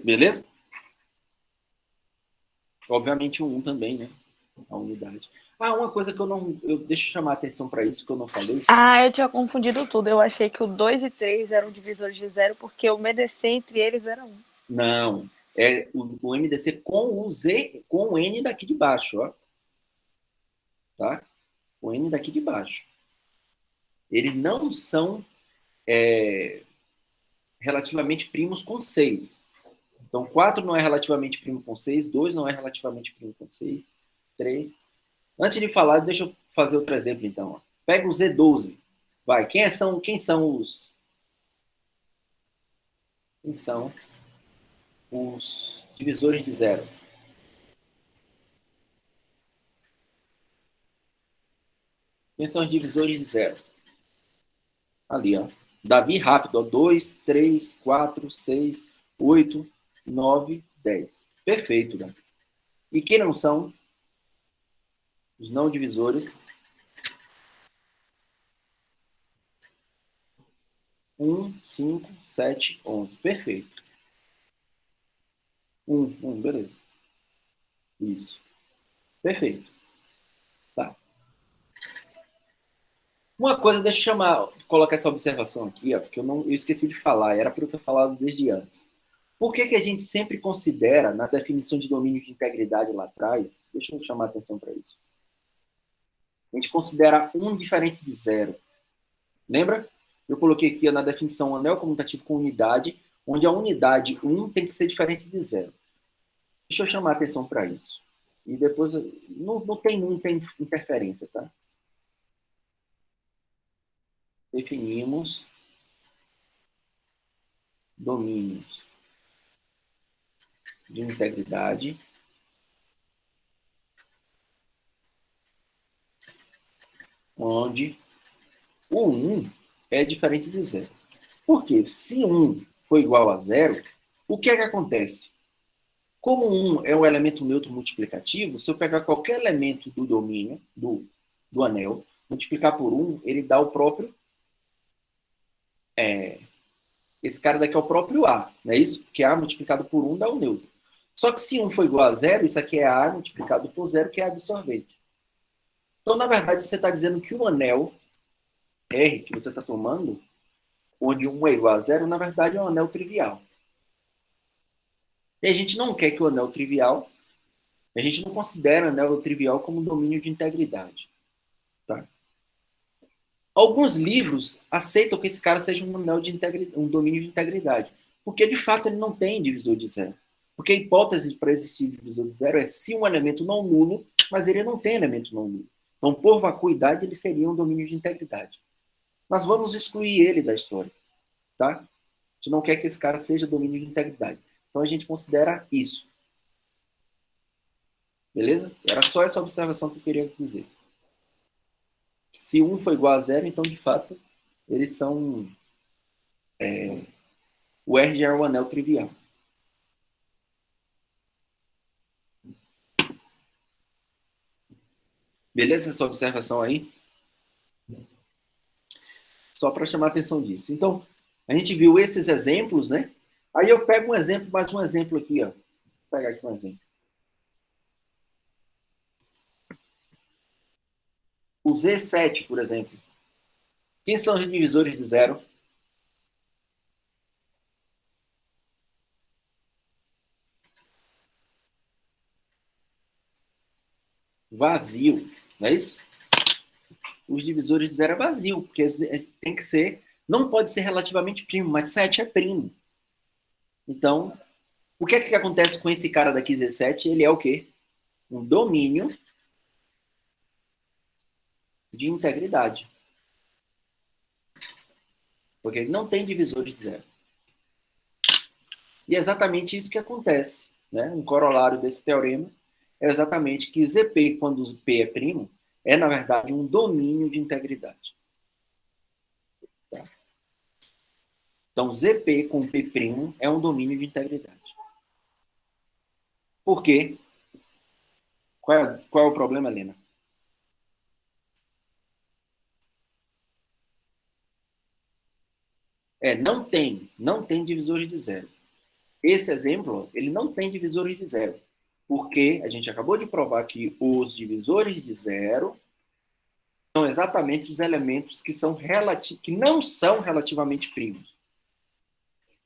Beleza? Obviamente o 1 também, né? A unidade. Uma coisa que deixa eu chamar a atenção para isso que eu não falei. Eu tinha confundido tudo. Eu achei que o 2 e 3 eram divisores de zero porque o MDC entre eles era 1. Não. É o MDC com o Z, com o N daqui de baixo, ó. Tá? O N daqui de baixo. Eles não são relativamente primos com 6. Então, 4 não é relativamente primo com 6, 2 não é relativamente primo com 6, 3. Antes de falar, deixa eu fazer outro exemplo, então. Ó. Pega o Z12. Vai, quem são os divisores de zero? Quem são os divisores de zero? Ali, ó. Davi rápido, ó. 2, 3, 4, 6, 8, 9, 10. Perfeito, né? E quem não são? Os não divisores. 1, 5, 7, 11. Perfeito. 1, beleza. Isso. Perfeito. Tá. Uma coisa, deixa eu colocar essa observação aqui, ó, porque eu esqueci de falar, era para eu ter falado desde antes. Por que a gente sempre considera, na definição de domínio de integridade lá atrás, deixa eu chamar a atenção para isso, a gente considera 1 diferente de 0. Lembra? Eu coloquei aqui na definição anel comutativo com unidade, onde a unidade 1 tem que ser diferente de 0. Deixa eu chamar a atenção para isso. E depois, não tem interferência, tá? Definimos domínios de integridade onde o 1 é diferente de 0. Porque se 1 for igual a 0, o que é que acontece? Como 1 é um elemento neutro multiplicativo, se eu pegar qualquer elemento do domínio, do anel, multiplicar por 1, ele dá o próprio... esse cara daqui é o próprio A, não é isso? Porque A multiplicado por 1 dá o neutro. Só que se 1 for igual a 0, isso aqui é A multiplicado por 0, que é absorvente. Então, na verdade, você está dizendo que o anel R que você está tomando, onde 1 é igual a 0, na verdade é um anel trivial. E a gente não quer que o anel trivial, a gente não considera o anel trivial como domínio de integridade. Tá? Alguns livros aceitam que esse cara seja um anel de um domínio de integridade, porque de fato ele não tem divisor de zero. Porque a hipótese para existir divisor de zero é se um elemento não nulo, mas ele não tem elemento não nulo. Então, por vacuidade, ele seria um domínio de integridade. Nós vamos excluir ele da história. Tá? A gente não quer que esse cara seja domínio de integridade. Então, a gente considera isso. Beleza? Era só essa observação que eu queria dizer. Se 1 for igual a 0, então, de fato, eles são... o R já é o anel trivial. Beleza essa observação aí? Só para chamar a atenção disso. Então, a gente viu esses exemplos, né? Aí eu pego um exemplo, mais um exemplo aqui, ó. Vou pegar aqui um exemplo. O Z7, por exemplo. Quem são os divisores de zero? Vazio, não é isso? Os divisores de zero é vazio, porque tem que ser, não pode ser relativamente primo, mas 7 é primo. Então, o que é que acontece com esse cara daqui, Z7? Ele é o quê? Um domínio de integridade. Porque ele não tem divisores de zero. E é exatamente isso que acontece. Né? Um corolário desse teorema é exatamente que ZP, quando P é primo, é, na verdade, um domínio de integridade. Tá? Então, ZP com P' é um domínio de integridade. Por quê? Qual é o problema, Helena? Não tem divisores de zero. Esse exemplo, ele não tem divisores de zero, porque a gente acabou de provar que os divisores de zero são exatamente os elementos que não são relativamente primos.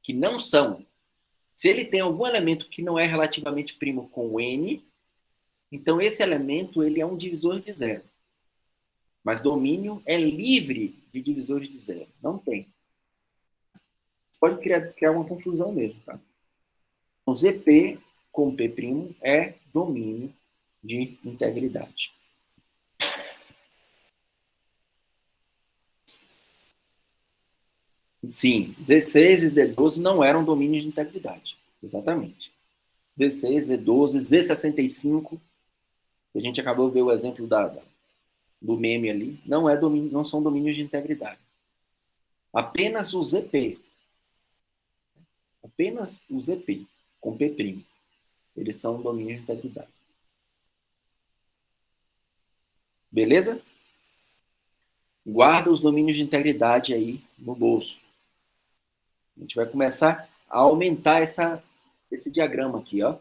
Que não são. Se ele tem algum elemento que não é relativamente primo com n, então esse elemento ele é um divisor de zero. Mas domínio é livre de divisores de zero. Não tem. Pode criar uma confusão mesmo, tá? Então, ZP com P' é domínio de integridade. Sim, 16 e Z12 não eram domínios de integridade. Exatamente. 16, Z12, Z65, a gente acabou de ver o exemplo do meme ali, não são domínios de integridade. Apenas o ZP. Apenas o ZP, com P'. Eles são domínios de integridade. Beleza? Guarda os domínios de integridade aí no bolso. A gente vai começar a aumentar esse diagrama aqui, ó.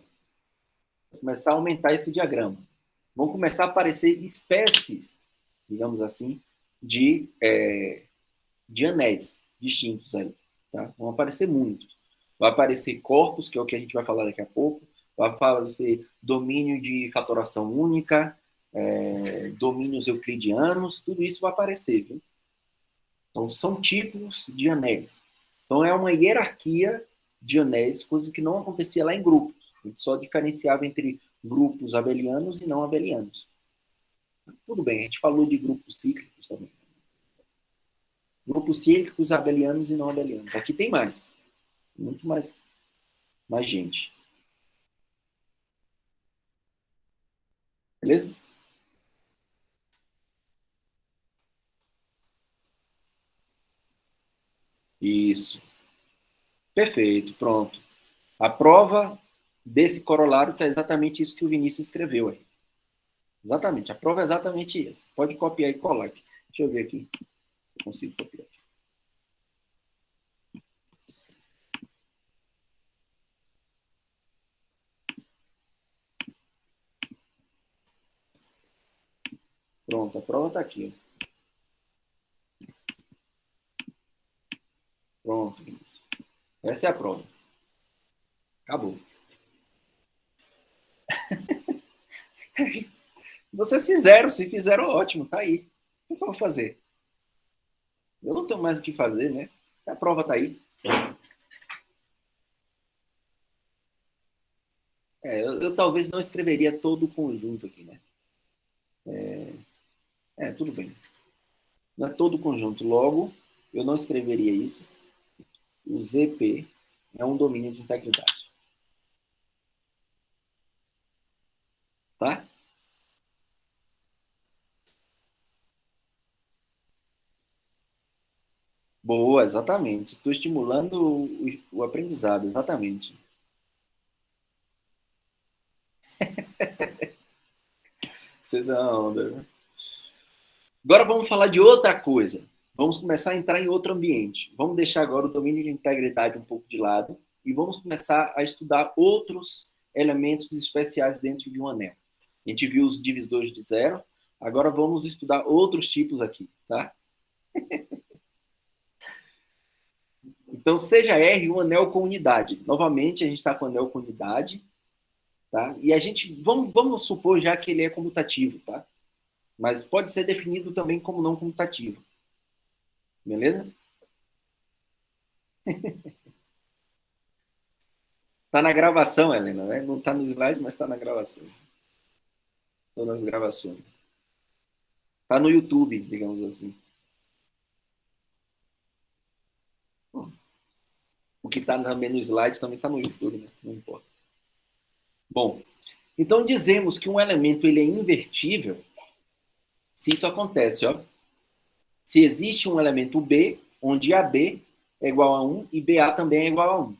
Vai começar a aumentar esse diagrama. Vão começar a aparecer espécies, digamos assim, de anéis distintos aí. Tá? Vão aparecer muitos. Vai aparecer corpos, que é o que a gente vai falar daqui a pouco. Vai aparecer domínio de fatoração única, domínios euclidianos, tudo isso vai aparecer. Viu? Então, são tipos de anéis. Então, é uma hierarquia de anéis, coisa que não acontecia lá em grupos. A gente só diferenciava entre grupos abelianos e não abelianos. Tudo bem, a gente falou de grupos cíclicos também. Grupos cíclicos, abelianos e não abelianos. Aqui tem mais. Muito mais gente. Beleza? Isso. Perfeito, pronto. A prova desse corolário está exatamente isso que o Vinícius escreveu aí. Exatamente, a prova é exatamente essa. Pode copiar e colar aqui. Deixa eu ver aqui. Eu consigo copiar. Pronto, a prova está aqui. Pronto. Essa é a prova. Acabou. Vocês fizeram, se fizeram, ótimo, tá aí. O que eu vou fazer? Eu não tenho mais o que fazer, né? A prova tá aí. Eu talvez não escreveria todo o conjunto aqui, né? Tudo bem. Não é todo o conjunto. Logo, eu não escreveria isso. O ZP é um domínio de integridade. Tá? Boa, exatamente. Estou estimulando o aprendizado, exatamente. Vocês são onda. Agora vamos falar de outra coisa. Vamos começar a entrar em outro ambiente. Vamos deixar agora o domínio de integridade um pouco de lado e vamos começar a estudar outros elementos especiais dentro de um anel. A gente viu os divisores de zero, agora vamos estudar outros tipos aqui, tá? Então, seja R um anel com unidade. Novamente, a gente está com anel com unidade, tá? E a gente, vamos supor já que ele é comutativo, tá? Mas pode ser definido também como não comutativo. Beleza? Tá na gravação, Helena, né? Não tá no slide, mas tá na gravação. Estou nas gravações. Tá no YouTube, digamos assim. O que está também no slide também está no YouTube, né? Não importa. Bom, então dizemos que um elemento ele é invertível se isso acontece, ó. Se existe um elemento B, onde AB é igual a 1 e BA também é igual a 1.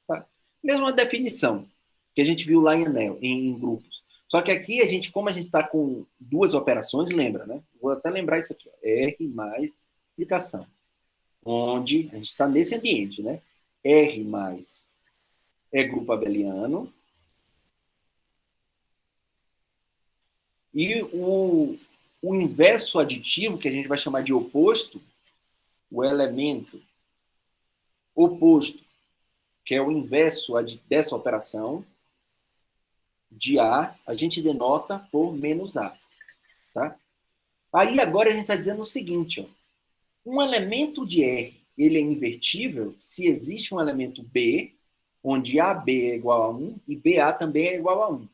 Tá? Mesma definição que a gente viu lá em anel, em grupos. Só que aqui, como a gente está com duas operações, lembra, né? Vou até lembrar isso aqui, ó. R mais multiplicação. Onde a gente está nesse ambiente, né? R mais é grupo abeliano. E o inverso aditivo, que a gente vai chamar de oposto, o elemento oposto, que é o inverso dessa operação, de A, a gente denota por menos A. Tá? Aí agora a gente está dizendo o seguinte, ó, um elemento de R ele é invertível se existe um elemento B, onde AB é igual a 1 e BA também é igual a 1.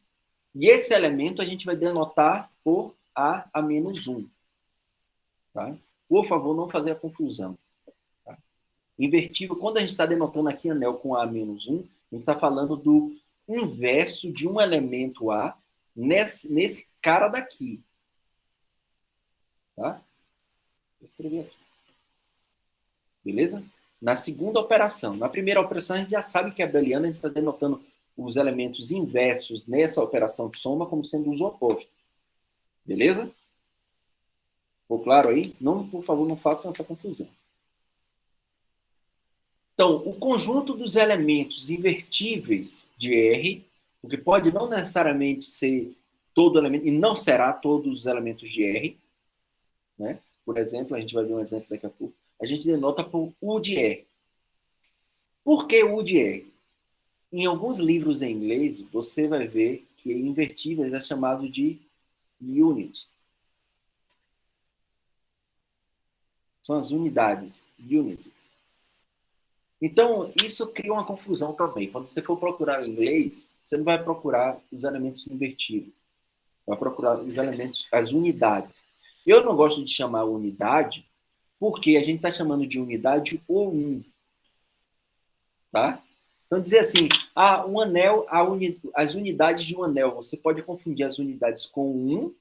E esse elemento a gente vai denotar por A menos 1. Tá? Por favor, não fazer a confusão. Tá? Invertível, quando a gente está denotando aqui anel com A menos 1, a gente está falando do inverso de um elemento A nesse cara daqui. Tá? Vou escrever aqui. Beleza? Na segunda operação. Na primeira operação, a gente já sabe que é abeliana, a gente está denotando os elementos inversos nessa operação de soma como sendo os opostos. Beleza? Ficou claro aí? Não, por favor, não façam essa confusão. Então, o conjunto dos elementos invertíveis de R, porque pode não necessariamente ser todo elemento, e não será todos os elementos de R, né? Por exemplo, a gente vai ver um exemplo daqui a pouco. A gente denota por U de R. Por que U de R? Em alguns livros em inglês, você vai ver que invertíveis é chamado de unit. São as unidades, units. Então, isso cria uma confusão também. Quando você for procurar em inglês, você não vai procurar os elementos invertíveis. Vai procurar os elementos, as unidades. Eu não gosto de chamar unidade, porque a gente está chamando de unidade o 1. Tá? Então, dizer assim, um anel, as unidades de um anel, você pode confundir as unidades com 1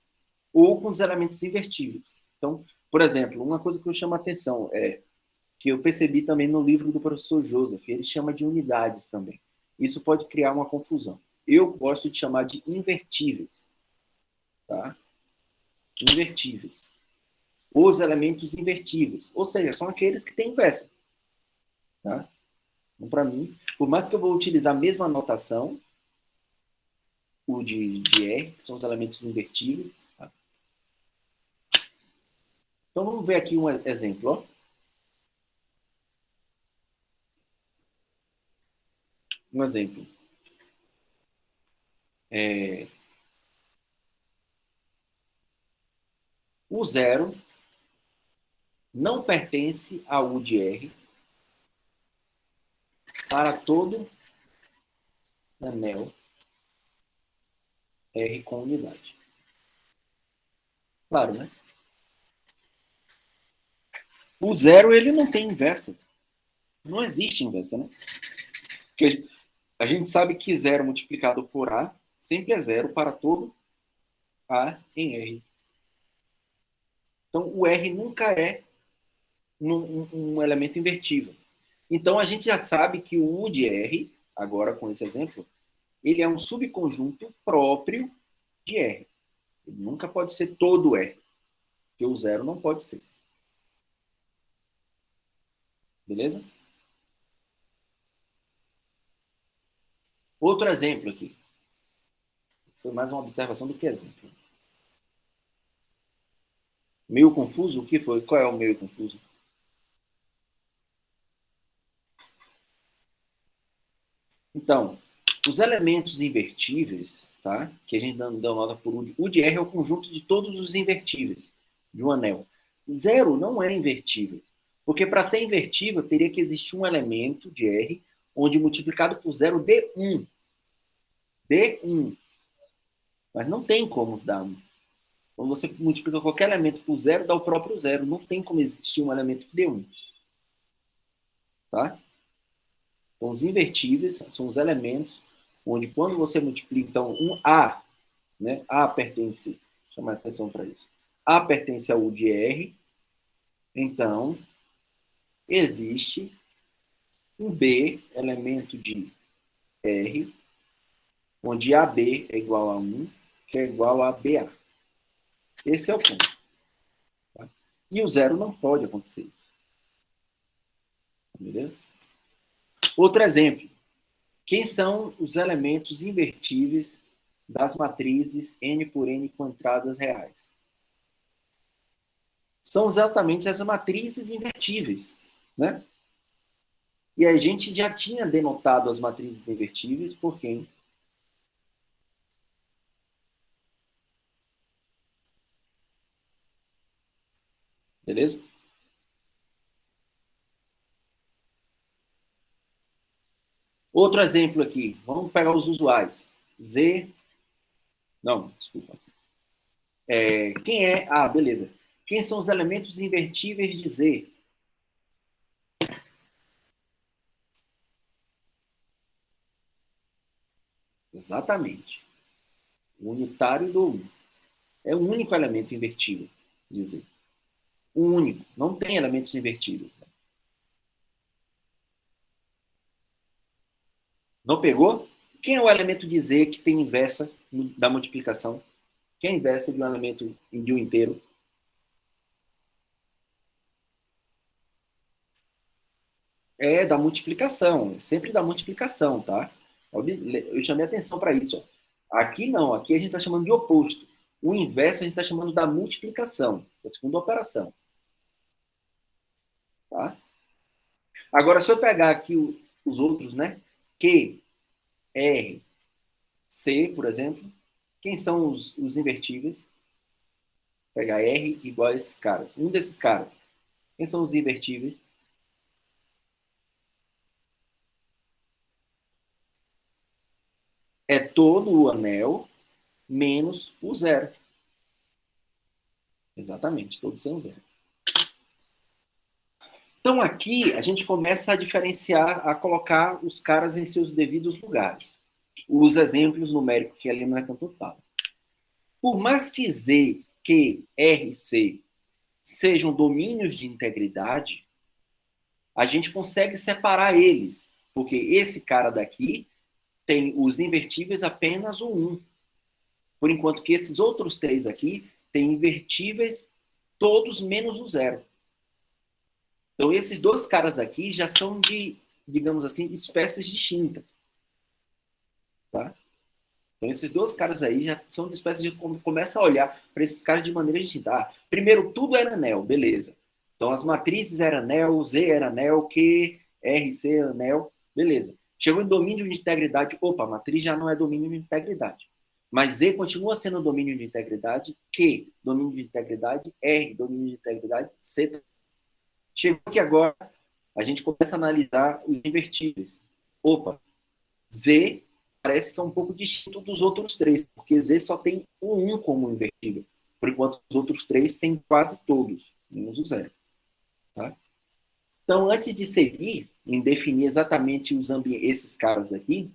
ou com os elementos invertíveis. Então, por exemplo, uma coisa que eu chamo a atenção é que eu percebi também no livro do professor Joseph, ele chama de unidades também. Isso pode criar uma confusão. Eu gosto de chamar de invertíveis. Tá? Invertíveis. Os elementos invertíveis. Ou seja, são aqueles que têm inversa. Tá? Então, para mim, por mais que eu vou utilizar a mesma notação, o de R, que são os elementos invertíveis. Tá? Então, vamos ver aqui um exemplo. Ó. Um exemplo. O zero não pertence a U de R para todo anel R com unidade. Claro, né? O zero, ele não tem inversa. Não existe inversa, né? Porque a gente sabe que zero multiplicado por A sempre é zero para todo A em R. Então, o R nunca é um elemento invertível. Então, a gente já sabe que o U de R, agora com esse exemplo, ele é um subconjunto próprio de R. Ele nunca pode ser todo R. Porque o 0 não pode ser. Beleza? Outro exemplo aqui. Foi mais uma observação do que exemplo. Meio confuso? O que foi? Qual é o meio confuso? Então, os elementos invertíveis, tá? Que a gente deu nota por U. U de R é o conjunto de todos os invertíveis de um anel. 0 não é invertível. Porque para ser invertível, teria que existir um elemento de R onde multiplicado por 0 dê 1. Dê 1. Mas não tem como dar 1. Quando você multiplica qualquer elemento por 0, dá o próprio 0. Não tem como existir um elemento que dê 1. Tá? Então, os invertíveis são os elementos onde, quando você multiplica, então, um A, né? A pertence, vou chamar a atenção para isso. A pertence a U de R, então, existe um B, elemento de R, onde AB é igual a 1, que é igual a BA. Esse é o ponto. Tá? E o 0 não pode acontecer isso. Beleza? Outro exemplo. Quem são os elementos invertíveis das matrizes N por N com entradas reais? São exatamente as matrizes invertíveis, né? E a gente já tinha denotado as matrizes invertíveis por quem? Beleza? Outro exemplo aqui. Vamos pegar os usuários. Z. Não, desculpa. Quem é? Ah, beleza. Quem são os elementos invertíveis de Z? Exatamente. O unitário do 1. É o único elemento invertível de Z. O único. Não tem elementos invertíveis. Não pegou? Quem é o elemento de Z que tem inversa da multiplicação? Quem é a inversa de um elemento de um inteiro? É da multiplicação. É sempre da multiplicação, tá? Eu chamei atenção para isso. Ó. Aqui não. Aqui a gente está chamando de oposto. O inverso a gente está chamando da multiplicação. Da segunda operação. Tá? Agora, se eu pegar aqui os outros, né? Q, R, C, por exemplo. Quem são os invertíveis? Vou pegar R igual a esses caras. Um desses caras. Quem são os invertíveis? É todo o anel menos o 0. Exatamente, todos são 0. Então, aqui, a gente começa a diferenciar, a colocar os caras em seus devidos lugares. Os exemplos numéricos que ali não é tanto fala. Por mais que Z, Q, R, C sejam domínios de integridade, a gente consegue separar eles. Porque esse cara daqui tem os invertíveis apenas o 1. Por enquanto que esses outros três aqui têm invertíveis todos menos o 0. Então, esses dois caras aqui já são de, digamos assim, espécies distintas. Tá? Então, esses dois caras aí já são de espécies de... Começa a olhar para esses caras de maneira distinta. Ah, primeiro, tudo era anel, beleza. Então, as matrizes eram anel, Z era anel, Q, R, C era anel, beleza. Chegou em domínio de integridade. Opa, a matriz já não é domínio de integridade. Mas Z continua sendo domínio de integridade, Q, domínio de integridade, R, domínio de integridade, C. Chegou aqui agora, a gente começa a analisar os invertíveis. Opa, Z parece que é um pouco distinto dos outros três, porque Z só tem o 1 como invertível. Por enquanto, os outros três têm quase todos, menos o 0. Tá? Então, antes de seguir em definir exatamente esses caras aqui,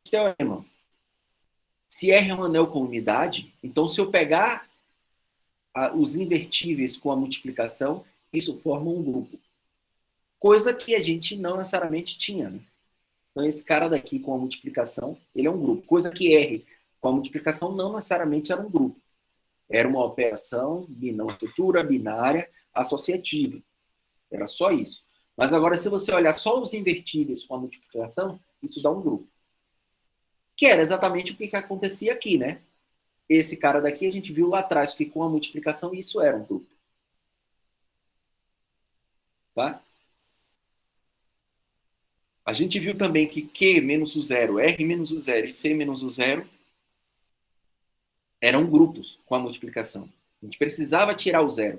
teorema. Se R é um anel com unidade, então se eu pegar os invertíveis com a multiplicação, isso forma um grupo. Coisa que a gente não necessariamente tinha. Né? Então, esse cara daqui com a multiplicação, ele é um grupo. Coisa que R com a multiplicação não necessariamente era um grupo. Era uma operação estrutura binária associativa. Era só isso. Mas agora, se você olhar só os invertíveis com a multiplicação, isso dá um grupo. Que era exatamente o que acontecia aqui, né? Esse cara daqui, a gente viu lá atrás que com a multiplicação isso era um grupo. Tá? A gente viu também que Q menos o zero, R menos o zero e C menos o zero eram grupos com a multiplicação. A gente precisava tirar o zero.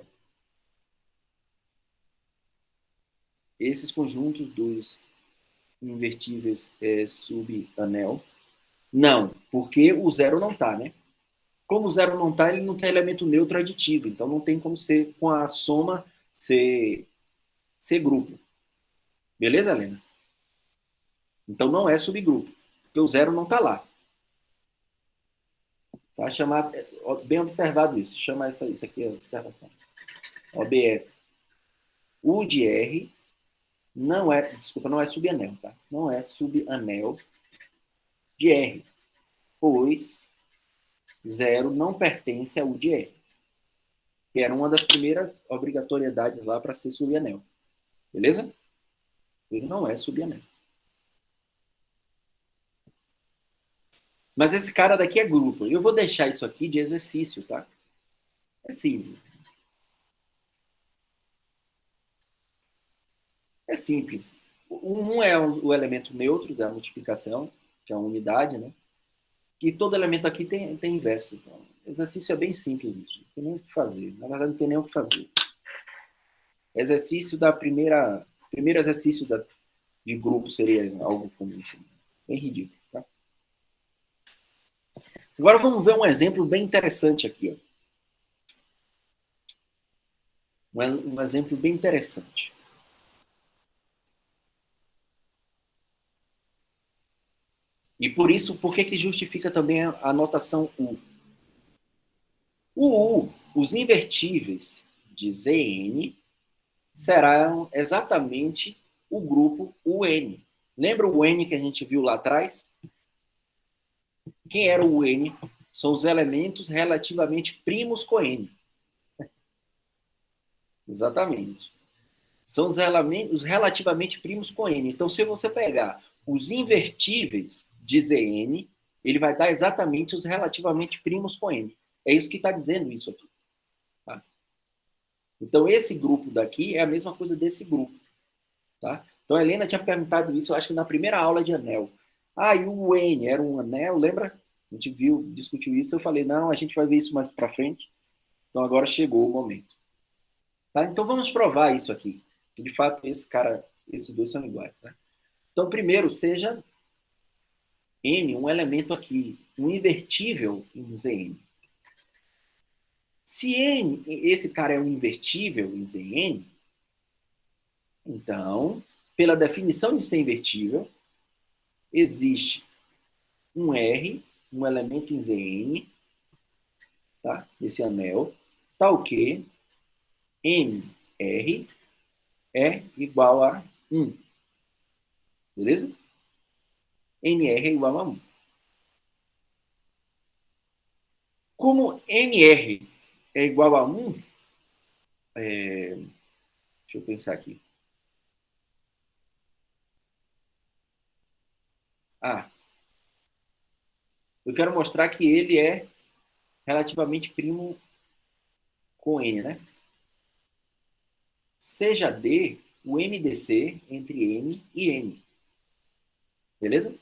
Esses conjuntos dos invertíveis subanel. Não, porque o zero não está, né? Como o zero não está, ele não tem elemento neutro aditivo. Então não tem como ser, com a soma, ser grupo. Beleza, Helena? Então não é subgrupo, porque o zero não está lá. Tá? Chamar, bem observado isso. Chama isso aqui, observação. OBS. O de R não é, desculpa, não é subanel, tá? Não é subanel de R, pois zero não pertence ao de R, que era uma das primeiras obrigatoriedades lá para ser subanel. Beleza? Ele não é subanel. Mas esse cara daqui é grupo. Eu vou deixar isso aqui de exercício, tá? É simples. É simples. Um é o elemento neutro da multiplicação, que é a unidade, né? E todo elemento aqui tem inverso. Então, o exercício é bem simples, gente. Não tem nem o que fazer. Na verdade, não tem nem o que fazer. Exercício da primeiro exercício de grupo seria algo como isso. Bem ridículo, tá? Agora vamos ver um exemplo bem interessante aqui, ó. Um exemplo bem interessante. E por isso, por que justifica também a notação U? O U, os invertíveis de Zn, serão exatamente o grupo UN. Lembra o N que a gente viu lá atrás? Quem era o N? São os elementos relativamente primos com N. Exatamente. São os relativamente primos com N. Então, se você pegar os invertíveis de Zn, ele vai dar exatamente os relativamente primos com N. É isso que está dizendo isso aqui. Tá? Então, esse grupo daqui é a mesma coisa desse grupo. Tá? Então, a Helena tinha perguntado isso, eu acho que na primeira aula de anel. Ah, e o N era um anel, lembra? A gente discutiu isso, eu falei, não, a gente vai ver isso mais para frente. Então, agora chegou o momento. Tá? Então, vamos provar isso aqui. Que, de fato, esses dois são iguais. Tá? Então, primeiro, seja N um elemento aqui, um invertível em Zn. Se N, esse cara é um invertível em Zn, então, pela definição de ser invertível, existe um R, um elemento em Zn, tá? Esse anel, tal que MR é igual a 1. Beleza? MR é igual a 1. Como MR é igual a 1, deixa eu pensar aqui. Eu quero mostrar que ele é relativamente primo com N, né? Seja D o MDC entre N e N. Beleza?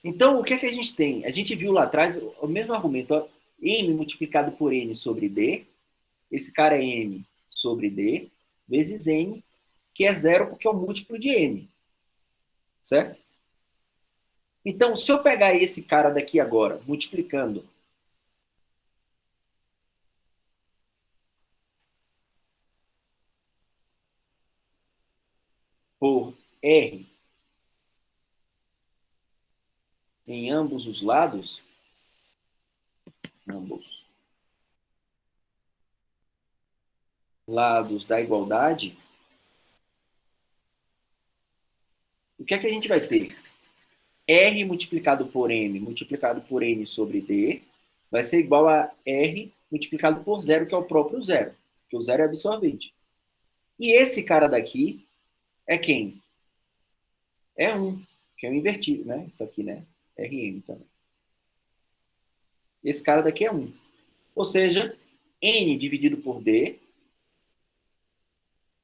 Então, o que é que a gente tem? A gente viu lá atrás o mesmo argumento. Ó, M multiplicado por N sobre D. Esse cara é M sobre D, vezes N, que é zero porque é o múltiplo de N. Certo? Então, se eu pegar esse cara daqui agora, multiplicando por R em ambos os lados, da igualdade, o que é que a gente vai ter? R multiplicado por M multiplicado por N sobre D vai ser igual a R multiplicado por zero, que é o próprio zero, porque o zero é absorvente. E esse cara daqui é quem? É 1, que é o invertido, né? Isso aqui, né? Rm também. Esse cara daqui é 1. Ou seja, N dividido por D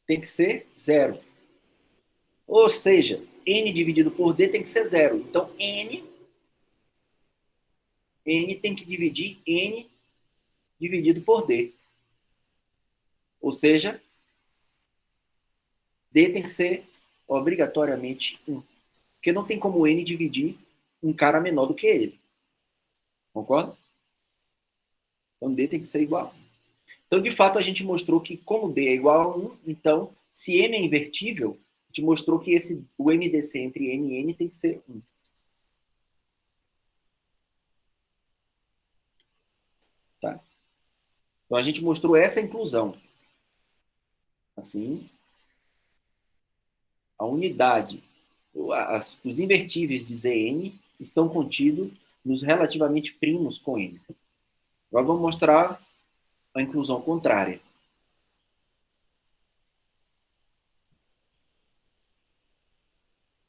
tem que ser 0. Ou seja, N dividido por D tem que ser 0. Então, N tem que dividir N dividido por D. Ou seja, D tem que ser obrigatoriamente 1. Porque não tem como N dividir um cara menor do que ele. Concorda? Então, D tem que ser igual. Então, de fato, a gente mostrou que como D é igual a 1, então, se M é invertível, a gente mostrou que o MDC entre N e N tem que ser 1. Tá? Então, a gente mostrou essa inclusão. Assim, a unidade, os invertíveis de Zn estão contidos nos relativamente primos com N. Agora vamos mostrar a inclusão contrária.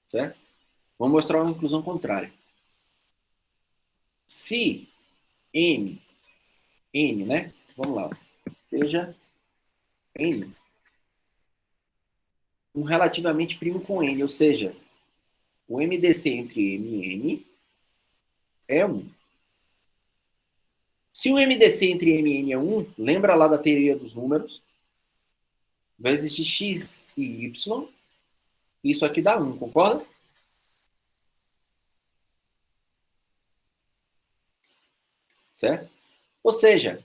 Certo? Vamos mostrar uma inclusão contrária. Se N, né? Vamos lá. Seja N um relativamente primo com N, ou seja, o MDC entre M e N é 1. Se o MDC entre M e N é 1, lembra lá da teoria dos números? Vai existir X e Y. Isso aqui dá 1, concorda? Certo? Ou seja,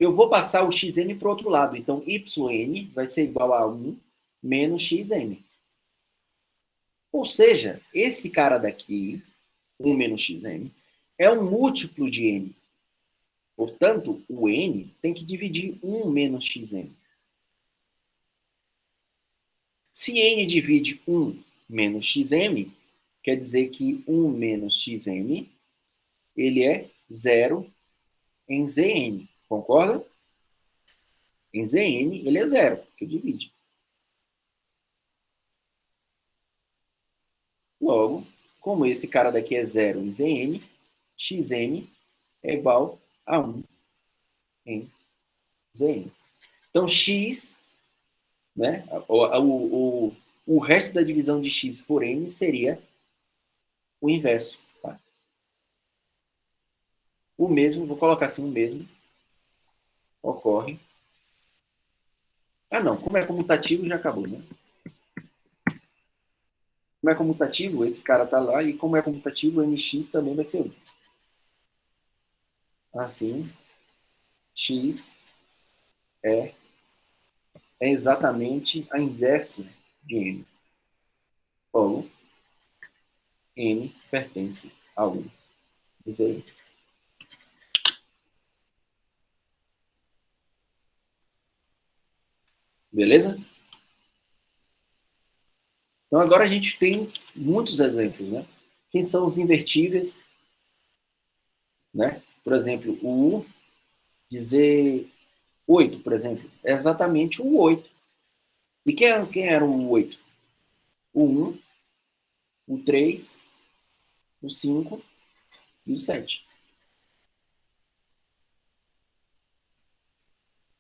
eu vou passar o xn para o outro lado. Então, yn vai ser igual a 1 menos xn. Ou seja, esse cara daqui, 1 menos xn, é um múltiplo de n. Portanto, o n tem que dividir 1 menos xn. Se n divide 1 menos xm, quer dizer que 1 menos xm, ele é 0 em Zn. Concorda? Em Zn, ele é 0, porque divide. Logo, como esse cara daqui é 0 em Zn, xn é igual a 1 em Zn. Então, x, né, o resto da divisão de x por n seria o inverso. Tá? O mesmo, vou colocar assim, o mesmo ocorre. Ah, não, como é comutativo, já acabou, né? Como é comutativo, esse cara tá lá, e como é comutativo, mx também vai ser 1. Assim, x é exatamente a inversa de n. Logo, n pertence a 1. Dizer. Beleza? Então, agora a gente tem muitos exemplos, né? Quem são os invertíveis? Né? Por exemplo, o U dizer 8, por exemplo, é exatamente o 8. E quem era o 8? O 1, o 3, o 5 e o 7.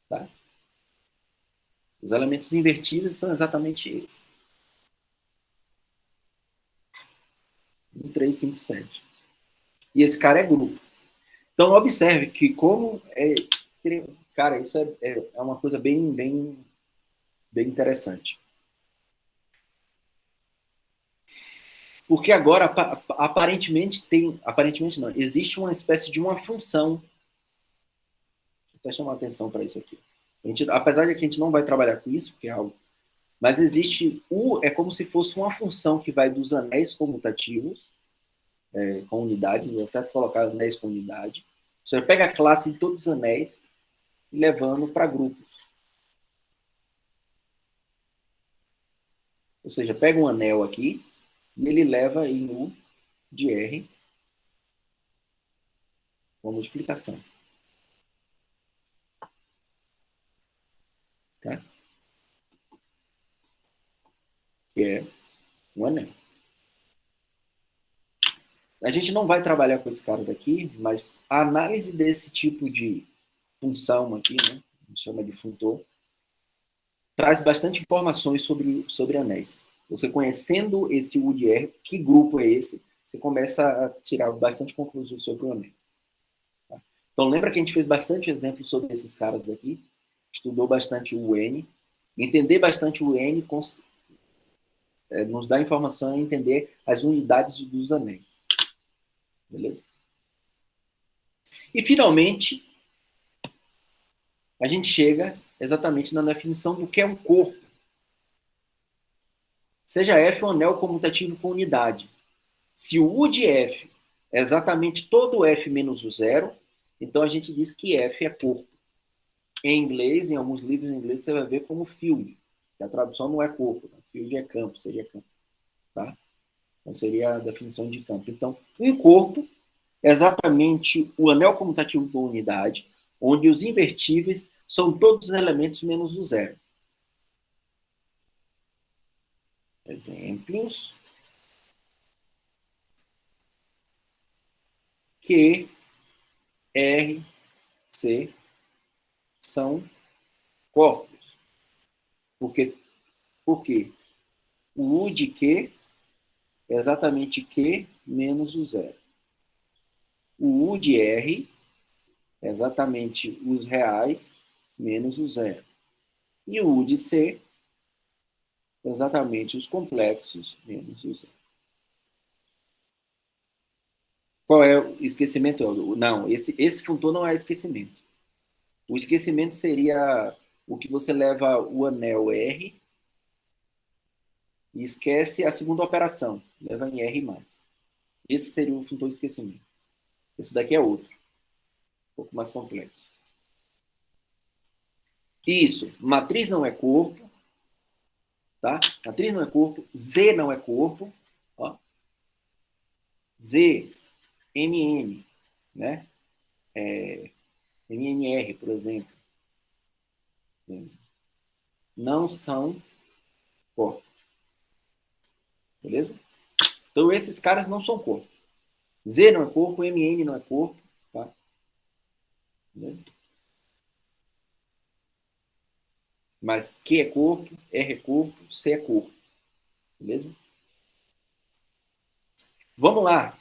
Tá? Os elementos invertíveis são exatamente eles. 1, 3, 5, 7. E esse cara é grupo. Então, observe que como é... Cara, isso é uma coisa bem interessante. Porque agora, aparentemente não, existe uma espécie de uma função. Deixa eu até chamar a atenção para isso aqui. Apesar de que a gente não vai trabalhar com isso, porque é algo... Mas existe é como se fosse uma função que vai dos anéis comutativos, com unidade, vou até colocar anéis com unidade. Você pega a classe de todos os anéis e levando para grupos. Ou seja, pega um anel aqui e ele leva em U de R com multiplicação. Tá? Que é um anel. A gente não vai trabalhar com esse cara daqui, mas a análise desse tipo de função aqui, né, a gente chama de funtor, traz bastante informações sobre anéis. Você conhecendo esse U de R, que grupo é esse, você começa a tirar bastante conclusões sobre o anel. Tá? Então, lembra que a gente fez bastante exemplos sobre esses caras daqui, estudou bastante o N. Entender bastante o N nos dá informação a entender as unidades dos anéis. Beleza? E, finalmente, a gente chega exatamente na definição do que é um corpo. Seja F um anel comutativo com unidade. Se o U de F é exatamente todo F menos o zero, então a gente diz que F é corpo. Em inglês, em alguns livros em inglês, você vai ver como field. A tradução não é corpo, né? Field é campo, seria campo. Tá? Então seria a definição de campo. Então, um corpo é exatamente o anel comutativo com unidade, onde os invertíveis são todos os elementos menos o zero. Exemplos. Q, R, C são corpos. Por quê? O U de Q é exatamente Q menos o zero. O U de R é exatamente os reais menos o zero. E o U de C é exatamente os complexos menos o zero. Qual é o esquecimento? Não, esse funtor não é esquecimento. O esquecimento seria o que você leva o anel R e esquece a segunda operação. Leva em R mais. Esse seria o funtor de esquecimento. Esse daqui é outro. Um pouco mais complexo. Isso. Matriz não é corpo. Tá? Matriz não é corpo. Z não é corpo. Ó. Z, MN, né? MNR, por exemplo. Não são corpos. Beleza? Então, esses caras não são corpo. Z não é corpo, MN não é corpo. Tá? Beleza? Mas Q é corpo, R é corpo, C é corpo. Beleza? Vamos lá.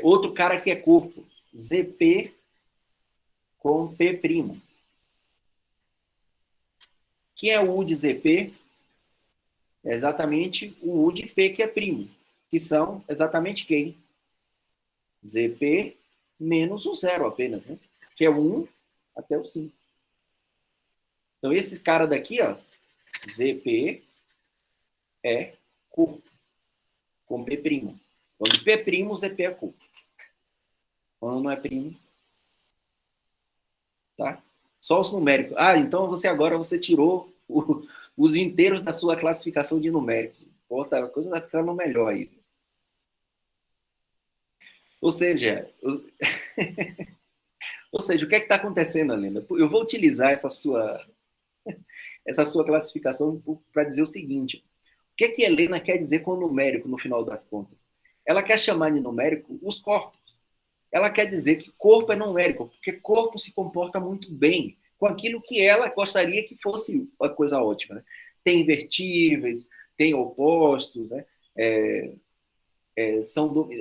Outro cara que é corpo. ZP com P'. Que é o U de ZP? É exatamente o U de P que é primo. Que são exatamente quem? ZP menos o zero apenas, né? Que é o 1 até o 5. Então, esse cara daqui, ó, ZP é corpo, com P'. Quando P', ZP é corpo. Quando não é primo, tá? Só os numéricos. Ah, então você tirou os inteiros da sua classificação de numéricos. Pô, a coisa vai ficando melhor aí. Ou seja, o que é que está acontecendo, Helena? Eu vou utilizar essa sua classificação para dizer o seguinte. O que é que Helena quer dizer com numérico, no final das contas? Ela quer chamar de numérico os corpos. Ela quer dizer que corpo é numérico, porque corpo se comporta muito bem com aquilo que ela gostaria que fosse uma coisa ótima. Né? Tem invertíveis, tem opostos, né?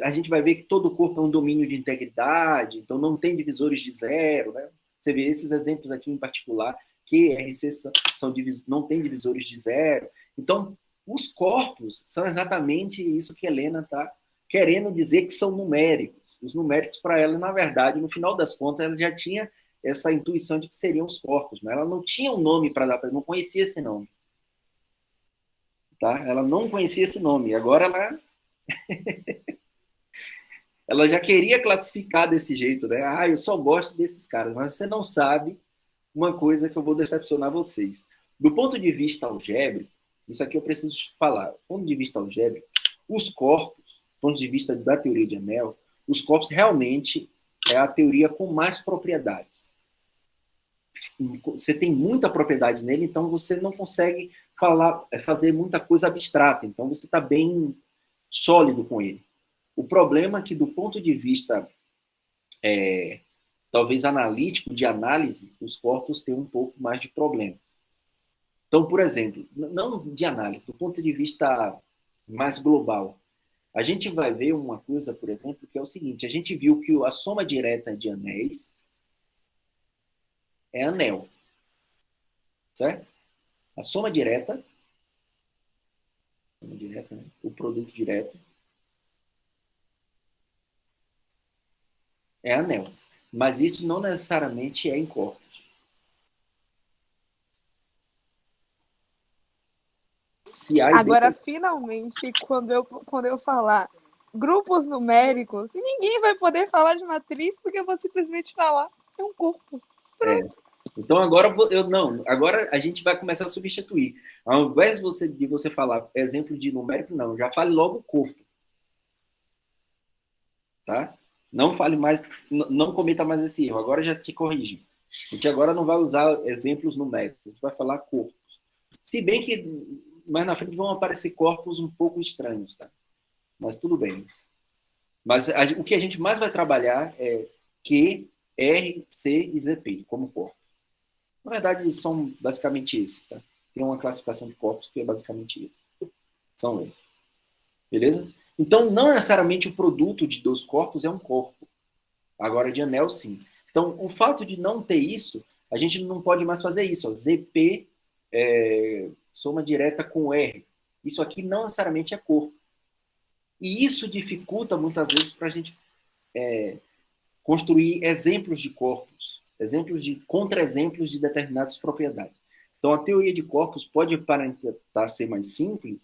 A gente vai ver que todo corpo é um domínio de integridade, então não tem divisores de zero. Né? Você vê esses exemplos aqui em particular, Q, R, C não tem divisores de zero. Então, os corpos são exatamente isso que a Helena está querendo dizer que são numéricos. Os numéricos, para ela, na verdade, no final das contas, ela já tinha essa intuição de que seriam os corpos, mas ela não tinha um nome para dar, não conhecia esse nome. Tá? Ela não conhecia esse nome. Agora ela já queria classificar desse jeito, né? Ah, eu só gosto desses caras, mas você não sabe uma coisa que eu vou decepcionar vocês. Do ponto de vista algébrico, isso aqui eu preciso falar. Do ponto de vista algébrico, os corpos ponto de vista da teoria de anel, os corpos realmente é a teoria com mais propriedades. Você tem muita propriedade nele, então você não consegue fazer muita coisa abstrata. Então você está bem sólido com ele. O problema é que, do ponto de vista talvez analítico, de análise, os corpos têm um pouco mais de problemas. Então, por exemplo, não de análise, do ponto de vista mais global, a gente vai ver uma coisa, por exemplo, que é o seguinte: a gente viu que a soma direta de anéis é anel, certo? A soma direta, né? O produto direto, é anel. Mas isso não necessariamente é em corpos. Agora, finalmente, quando eu falar grupos numéricos, ninguém vai poder falar de matriz, porque eu vou simplesmente falar é um corpo. Pronto. Então agora a gente vai começar a substituir. Ao invés de você falar exemplo de numérico, não, já fale logo corpo. Tá? Não fale mais, não cometa mais esse erro. Agora já te corrigi. A gente agora não vai usar exemplos numéricos, a gente vai falar corpos. Se bem que mais na frente vão aparecer corpos um pouco estranhos, tá? Mas tudo bem. Mas o que a gente mais vai trabalhar é Q, R, C e ZP como corpo. Na verdade, são basicamente esses, tá? Tem uma classificação de corpos que é basicamente isso. São esses. Beleza? Então, não necessariamente o produto de dois corpos é um corpo. Agora, de anel, sim. Então, o fato de não ter isso, a gente não pode mais fazer isso. Ó. ZP, soma direta com R. Isso aqui não necessariamente é corpo. E isso dificulta, muitas vezes, para a gente construir exemplos de corpos, contra-exemplos de determinadas propriedades. Então, a teoria de corpos pode aparentar ser mais simples,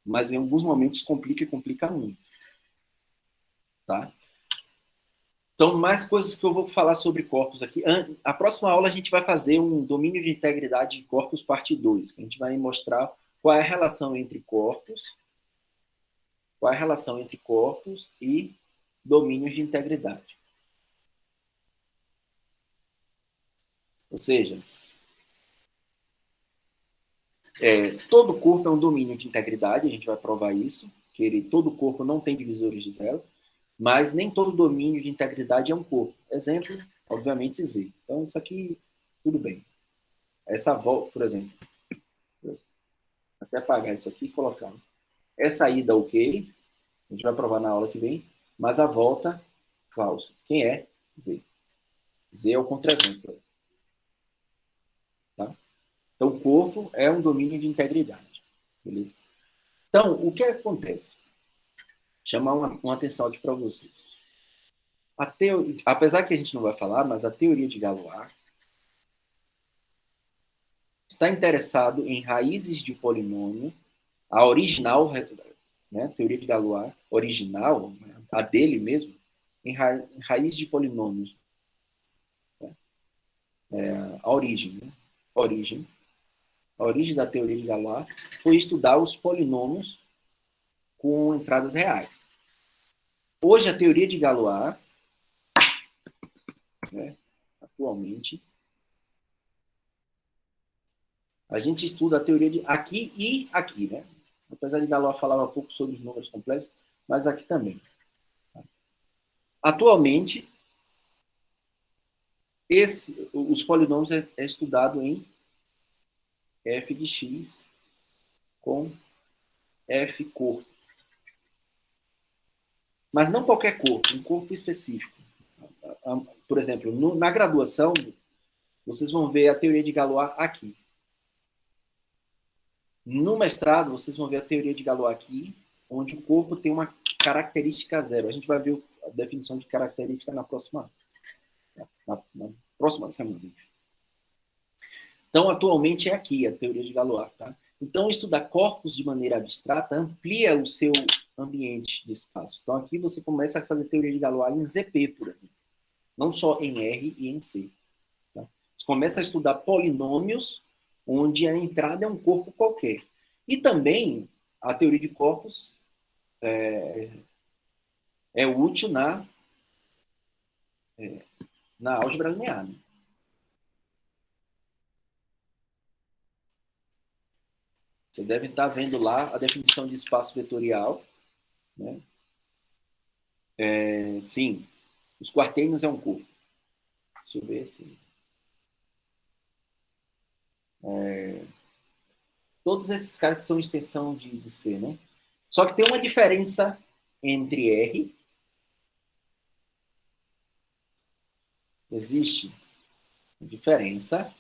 mas em alguns momentos complica muito. Tá? Então, mais coisas que eu vou falar sobre corpos aqui. A próxima aula a gente vai fazer um domínio de integridade de corpos, parte 2. A gente vai mostrar qual é a relação entre corpos, e domínios de integridade. Ou seja, todo corpo é um domínio de integridade, a gente vai provar isso, que todo corpo não tem divisores de zero, mas nem todo domínio de integridade é um corpo. Exemplo, obviamente, Z. Então, isso aqui, tudo bem. Essa volta, por exemplo, até apagar isso aqui e colocar. Essa ida, ok, a gente vai provar na aula que vem, mas a volta, falso. Quem é? Z. Z é o contra-exemplo. Tá? Então, o corpo é um domínio de integridade. Beleza? Então, o que acontece? Chamar uma atenção aqui para vocês. Apesar que a gente não vai falar, mas a teoria de Galois está interessado em raízes de polinômio, a original, né, teoria de Galois, original, a dele mesmo, em raiz de polinômios. A origem, né? A origem da teoria de Galois foi estudar os polinômios com entradas reais. Hoje, a teoria de Galois, né, atualmente, a gente estuda a teoria de aqui e aqui, né? Apesar de Galois falava um pouco sobre os números complexos, mas aqui também. Atualmente, os polinômios é estudado em f de x com f corpo. Mas não qualquer corpo, um corpo específico. Por exemplo, na graduação, vocês vão ver a teoria de Galois aqui. No mestrado, vocês vão ver a teoria de Galois aqui, onde o corpo tem uma característica zero. A gente vai ver a definição de característica na próxima semana. Então, atualmente é aqui a teoria de Galois. Tá? Então, estudar corpos de maneira abstrata amplia o seu ambiente de espaço. Então, aqui você começa a fazer teoria de Galois em ZP, por exemplo. Não só em R e em C. Tá? Você começa a estudar polinômios onde a entrada é um corpo qualquer. E também, a teoria de corpos é útil na álgebra linear. Né? Você deve estar vendo lá a definição de espaço vetorial. Né? Sim, os quarteiros é um corpo. Deixa eu ver aqui. Todos esses caras são extensão de C, né? Só que tem uma diferença entre R. Existe diferença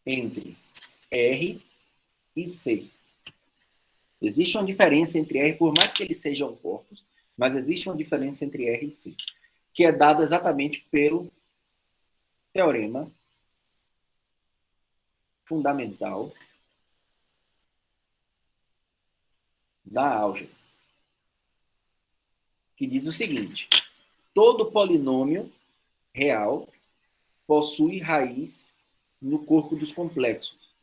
entre R e C. Existe uma diferença entre R, por mais que eles sejam corpos, mas existe uma diferença entre R e C, que é dada exatamente pelo teorema fundamental da álgebra, que diz o seguinte: todo polinômio real possui raiz no corpo dos complexos,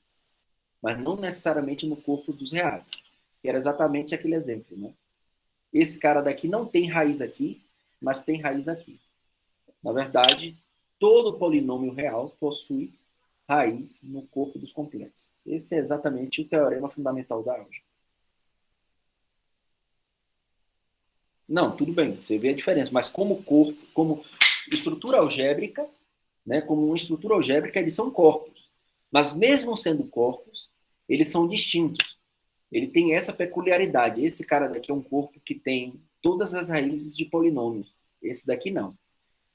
mas não necessariamente no corpo dos reais, que era exatamente aquele exemplo, né? Esse cara daqui não tem raiz aqui, mas tem raiz aqui. Na verdade, todo polinômio real possui raiz no corpo dos complexos. Esse é exatamente o teorema fundamental da álgebra. Não, tudo bem, você vê a diferença, mas como corpo, como estrutura algébrica, né, como uma estrutura algébrica, eles são corpos. Mas mesmo sendo corpos, eles são distintos. Ele tem essa peculiaridade. Esse cara daqui é um corpo que tem todas as raízes de polinômios. Esse daqui não.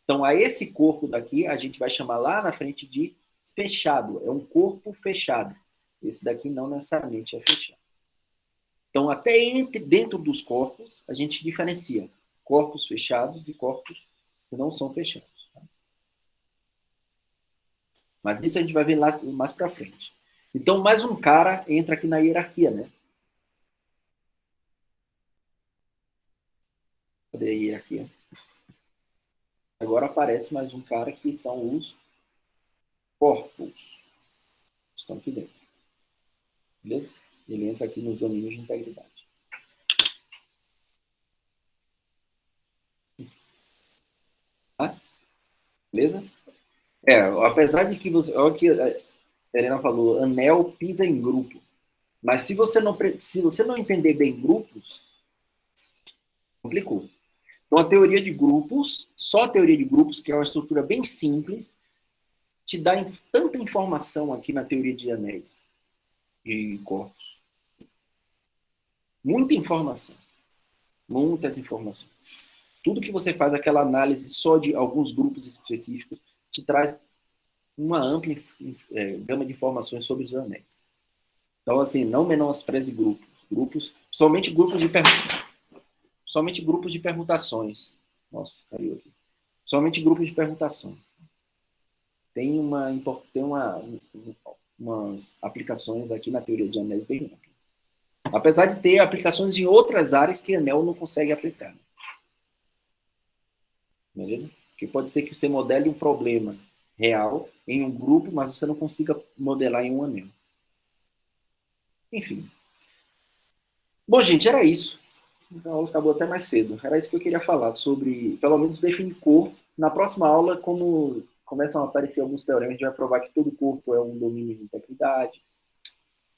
Então, a esse corpo daqui, a gente vai chamar lá na frente de fechado. É um corpo fechado. Esse daqui não necessariamente é fechado. Então, até dentro dos corpos, a gente diferencia corpos fechados e corpos que não são fechados. Tá? Mas isso a gente vai ver lá mais para frente. Então, mais um cara entra aqui na hierarquia, né? Cadê a hierarquia? Agora aparece mais um cara que são os corpos. Estão aqui dentro. Beleza? Ele entra aqui nos domínios de integridade. Tá? Beleza? Apesar de que você... Olha o que a Helena falou, anel pisa em grupo. Mas se você não entender bem grupos, complicou. Então, a teoria de grupos, só a teoria de grupos, que é uma estrutura bem simples, te dá tanta informação aqui na teoria de anéis e corpos. Muita informação. Muitas informações. Tudo que você faz aquela análise só de alguns grupos específicos te traz uma ampla gama de informações sobre os anéis. Então, assim, não menospreze grupos, somente grupos de permutações. Nossa, caiu aqui. Somente grupos de permutações. Tem umas aplicações aqui na teoria de anéis bem amplas. Apesar de ter aplicações em outras áreas que anel não consegue aplicar. Beleza? Porque pode ser que você modele um problema real em um grupo, mas você não consiga modelar em um anel. Enfim. Bom, gente, era isso. A aula acabou até mais cedo. Era isso que eu queria falar sobre, pelo menos, definir cor. Na próxima aula, como começam a aparecer alguns teoremas, a gente vai provar que todo corpo é um domínio de integridade.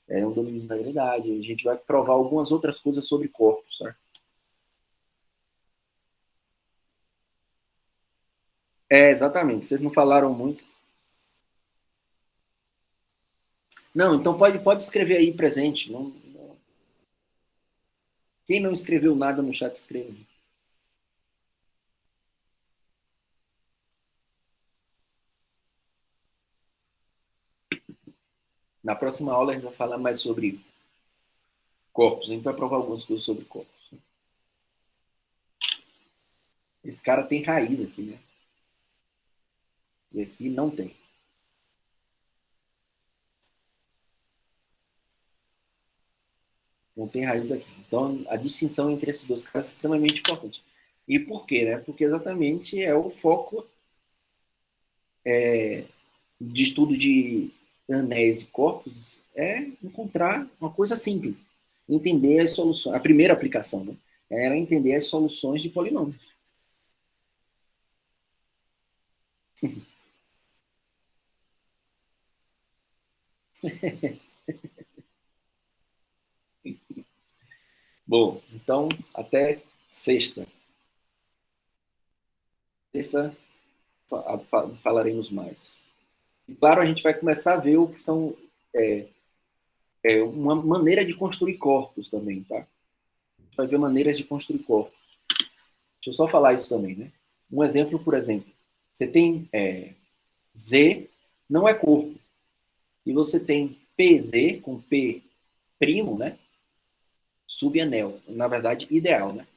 É um domínio de integridade. A gente vai provar algumas outras coisas sobre corpos, certo? Exatamente. Vocês não falaram muito. Não, então pode escrever aí presente. Quem não escreveu nada no chat, escreve. Na próxima aula a gente vai falar mais sobre corpos. A gente vai provar algumas coisas sobre corpos. Esse cara tem raiz aqui, né? E aqui não tem. Não tem raiz aqui. Então, a distinção entre esses dois caras é extremamente importante. E por quê, né? Porque exatamente é o foco de estudo de anéis e corpos é encontrar uma coisa simples. entender as soluções. A primeira aplicação, né, era entender as soluções de polinômios. Bom, então, até sexta. Sexta falaremos mais. E, claro, a gente vai começar a ver o que são uma maneira de construir corpos também, tá? A gente vai ver maneiras de construir corpos. Deixa eu só falar isso também, né? Um exemplo, por exemplo, você tem Z, não é corpo, e você tem PZ, com P primo, né? Subanel, na verdade, ideal, né?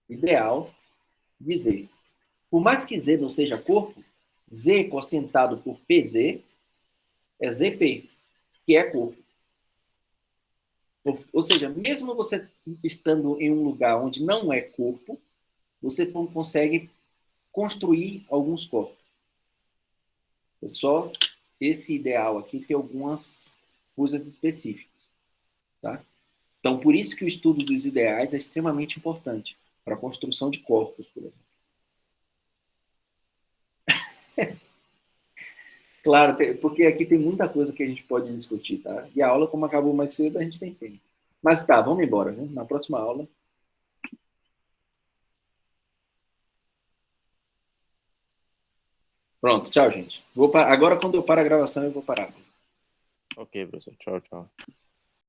Ideal de Z. Por mais que Z não seja corpo, Z quocientado por PZ é ZP, que é corpo. Ou seja, mesmo você estando em um lugar onde não é corpo, você consegue construir alguns corpos. É só esse ideal aqui tem algumas coisas específicas. Tá? Então, por isso que o estudo dos ideais é extremamente importante para a construção de corpos, por exemplo. Claro, porque aqui tem muita coisa que a gente pode discutir, tá? E a aula, como acabou mais cedo, a gente tem tempo. Mas tá, vamos embora, né? Na próxima aula. Pronto, tchau, gente. Agora, quando eu paro a gravação, eu vou parar. Ok, professor. Tchau, tchau.